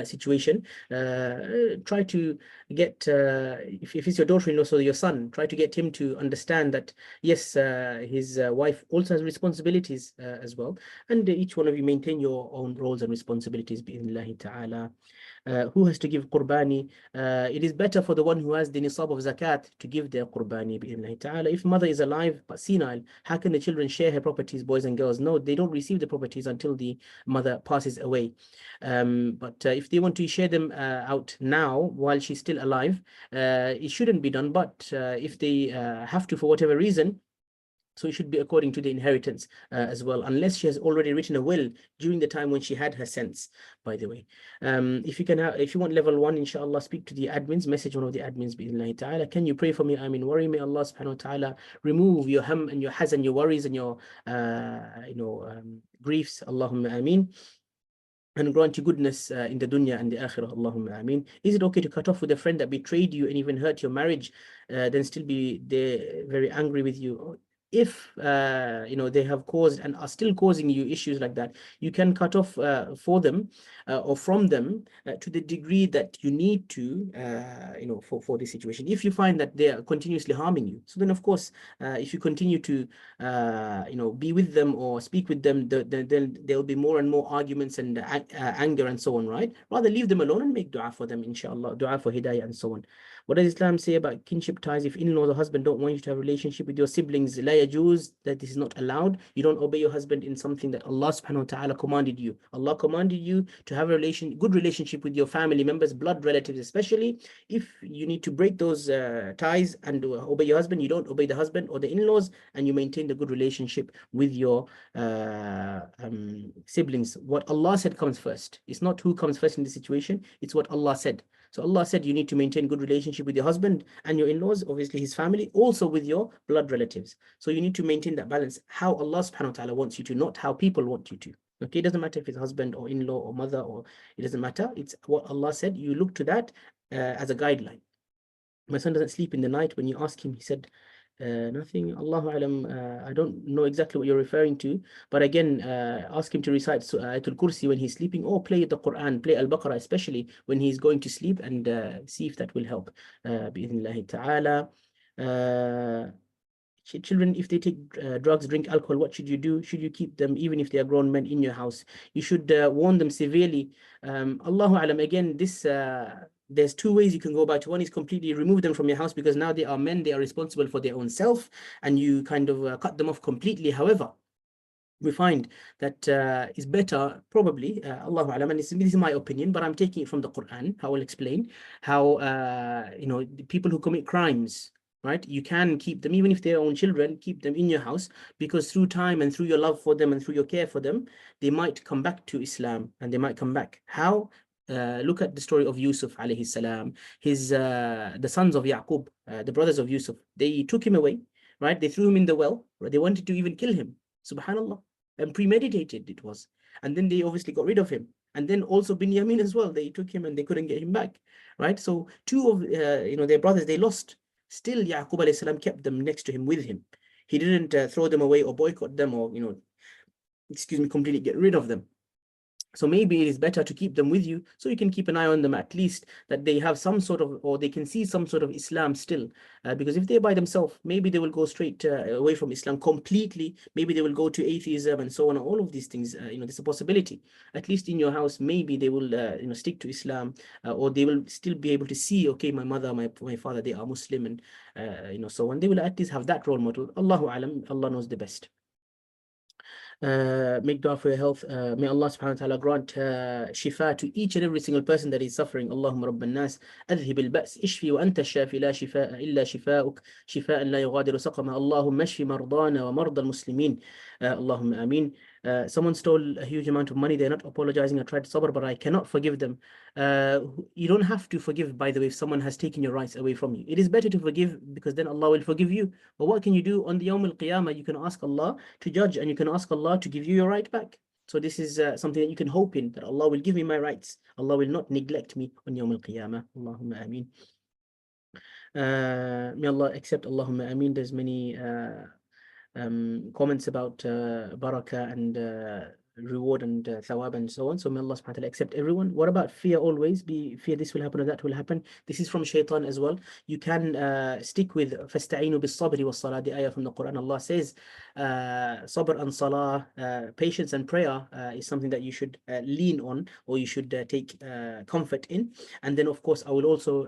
situation. Try to get, if it's your daughter-in-law, so your son, try to get him to understand that, yes, his wife also has responsibilities as well, and each one of you maintain your own roles and responsibilities, bi'idhnillahi ta'ala. Who has to give qurbani? It is better for the one who has the nisab of zakat to give their qurbani, bi'idhnillahi ta'ala. If mother is alive but senile, how can the children share her properties, boys and girls? No, they don't receive the properties until the mother passes away. But if they want to share them out now while she's still alive, it shouldn't be done. But if they have to for whatever reason, so it should be according to the inheritance as well, unless she has already written a will during the time when she had her sense, by the way. If you want level 1, inshallah, speak to the admins, message one of the admins, bi'idhnillahi ta'ala. Can you pray for me? I'm in worry. May Allah subhanahu wa ta'ala remove your hum and your hazan, your worries and your griefs. Allahumma ameen. And grant you goodness in the dunya and the akhirah. Allahumma ameen. Is it okay to cut off with a friend that betrayed you and even hurt your marriage, then still be very angry with you? If they have caused and are still causing you issues like that, you can cut off for them or from them to the degree that you need to, for this situation. If you find that they are continuously harming you, so then of course, if you continue to be with them or speak with them, then there will be more and more arguments and anger and so on, right? Rather leave them alone and make dua for them, inshallah, dua for hidayah and so on. What does Islam say about kinship ties? If in-laws or husband don't want you to have a relationship with your siblings, la yajuz, that this is not allowed. You don't obey your husband in something that Allah subhanahu wa ta'ala commanded you. Allah commanded you to have a good relationship with your family members, blood relatives especially. If you need to break those ties and obey your husband, you don't obey the husband or the in-laws, and you maintain the good relationship with your siblings. What Allah said comes first. It's not who comes first in this situation, it's what Allah said. So Allah said you need to maintain good relationship with your husband and your in-laws, obviously his family, also with your blood relatives. So you need to maintain that balance, how Allah subhanahu wa ta'ala wants you to, not how people want you to. Okay, it doesn't matter if it's husband or in-law or mother, or it doesn't matter. It's what Allah said. You look to that as a guideline. My son doesn't sleep in the night. When you ask him, he said, nothing. Allahu alam. I don't know exactly what you're referring to, but again, ask him to recite Ayatul Kursi when he's sleeping, or play the Quran, play Al-Baqarah, especially when he's going to sleep, and see if that will help. Bi'idhnillahi ta'ala. Children, if they take drugs, drink alcohol, what should you do? Should you keep them even if they are grown men in your house? You should warn them severely. Allahu alam. Again, this there's two ways you can go about it. One is completely remove them from your house, because now they are men, they are responsible for their own self, and you kind of cut them off completely. However, we find that is better, probably, Allahu alam, and this is my opinion, but I'm taking it from the Quran. I will explain how, the people who commit crimes, right? You can keep them, even if they're own children, keep them in your house, because through time and through your love for them and through your care for them, they might come back to Islam and they might come back. How? Look at the story of Yusuf alayhi salam. The sons of Yaqub, the brothers of Yusuf, they took him away, right? They threw him in the well, right? They wanted to even kill him. Subhanallah. And premeditated it was. And then they obviously got rid of him. And then also Binyamin as well. They took him and they couldn't get him back, right? So two of their brothers, they lost. Still, Yaqub alayhi salam kept them next to him with him. He didn't throw them away or boycott them or completely get rid of them. So maybe it is better to keep them with you, so you can keep an eye on them, at least that they have some sort of, or they can see some sort of Islam still. Because if they're by themselves, maybe they will go straight away from Islam completely. Maybe they will go to atheism and so on. All of these things, there's a possibility. At least in your house, maybe they will, stick to Islam, or they will still be able to see, okay, my mother, my father, they are Muslim, and so on. They will at least have that role model. Allahu alam, Allah knows the best. Make dua for your health. May Allah subhanahu wa ta'ala grant shifa to each and every single person that is suffering. Allahumma rabban nas adhhib al-ba's ishfi wa anta shafi la shifaa illa shifaa'uk shifaa'an la yughadiru saqama. Allahumma ashfi mardana wa marda al-muslimin. Allahumma ameen. Someone stole a huge amount of money. They're not apologizing. I tried to sabr, but I cannot forgive them. You don't have to forgive, by the way, if someone has taken your rights away from you. It is better to forgive, because then Allah will forgive you. But what can you do on the Yawm al-Qiyamah? You can ask Allah to judge, and you can ask Allah to give you your right back. So this is something that you can hope in, that Allah will give me my rights. Allah will not neglect me on Yawm al-Qiyamah. Allahumma ameen. May Allah accept. Allahumma ameen. There's many comments about barakah and reward and thawab and so on. So may Allah subhanahu wa ta'ala accept everyone. What about fear? Always be fear this will happen or that will happen. This is from shaitan as well. You can stick with fasta'inu bis sabri was salah, the ayah from the Quran. Allah says sabr and salah, patience and prayer is something that you should lean on, or you should take comfort in. And then of course I will also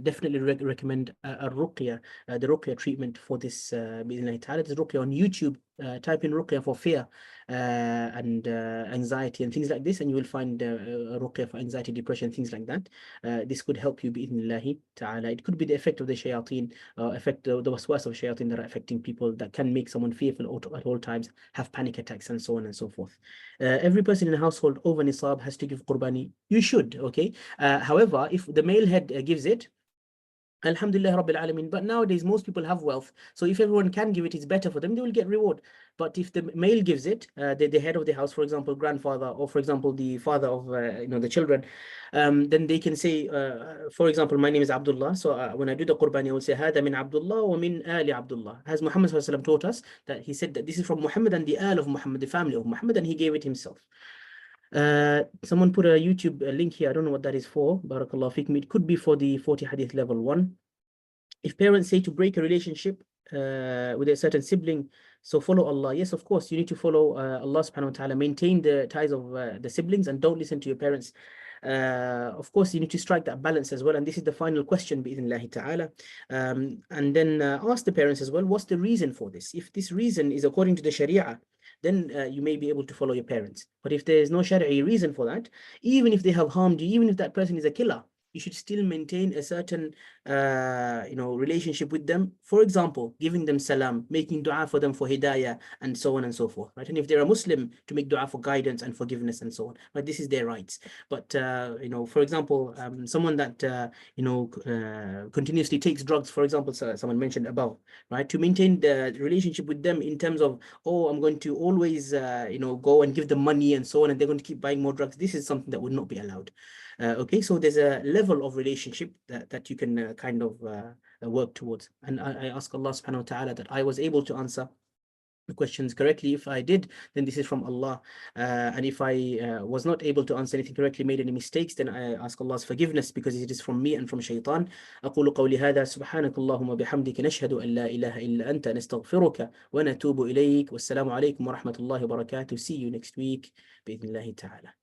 definitely recommend a ruqya, the ruqya treatment for this bi'idhnillahi ta'ala. There's ruqya on YouTube. Type in ruqya for fear and anxiety and things like this, and you will find ruqya for anxiety, depression, things like that. This could help you bi'idhnillahi ta'ala. It could be the effect of the shayateen, effect the waswas of shayateen that are affecting people, that can make someone fearful at all times, have panic attacks and so on and so forth. Every person in a household over nisab has to give qurbani. You should, okay? However, if the male head gives it, Alhamdulillah Rabbil Alameen. But nowadays, most people have wealth. So if everyone can give it, it's better for them. They will get reward. But if the male gives it, the head of the house, for example, grandfather, or for example, the father of the children, then they can say, for example, my name is Abdullah. So when I do the qurbani, I will say, Hada min Abdullah wa min Ali Abdullah. As Muhammad SAW taught us, that he said that this is from Muhammad and the al of Muhammad, the family of Muhammad, and he gave it himself. Someone put a YouTube link here. I don't know what that is for. Barakallah fikum. It could be for the 40 hadith level 1. If parents say to break a relationship with a certain sibling, so follow Allah. Yes, of course, you need to follow Allah subhanahu wa ta'ala. Maintain the ties of the siblings and don't listen to your parents. Of course, you need to strike that balance as well. And this is the final question, bi'idhnillahi ta'ala. And then ask the parents as well, what's the reason for this? If this reason is according to the Sharia, then you may be able to follow your parents. But if there is no Shari'i reason for that, even if they have harmed you, even if that person is a killer, you should still maintain a certain relationship with them. For example, giving them salam, making dua for them for hidayah, and so on and so forth, right? And if they're a Muslim, to make dua for guidance and forgiveness and so on, right? This is their rights. But for example, someone that continuously takes drugs, for example, someone mentioned above, right? To maintain the relationship with them in terms of, oh, I'm going to always go and give them money and so on, and they're going to keep buying more drugs. This is something that would not be allowed. Okay, so there's a level of relationship that you can kind of work towards. And I ask Allah subhanahu wa ta'ala that I was able to answer the questions correctly. If I did, then this is from Allah. And if I was not able to answer anything correctly, made any mistakes, then I ask Allah's forgiveness, because it is from me and from shaitan. أقول قولي هذا سبحانك اللهم وبحمدك نشهد أن لا إله إلا أنت نستغفرك ونتوب إليك والسلام عليكم ورحمة الله وبركاته. See you next week بإذن الله تعالى.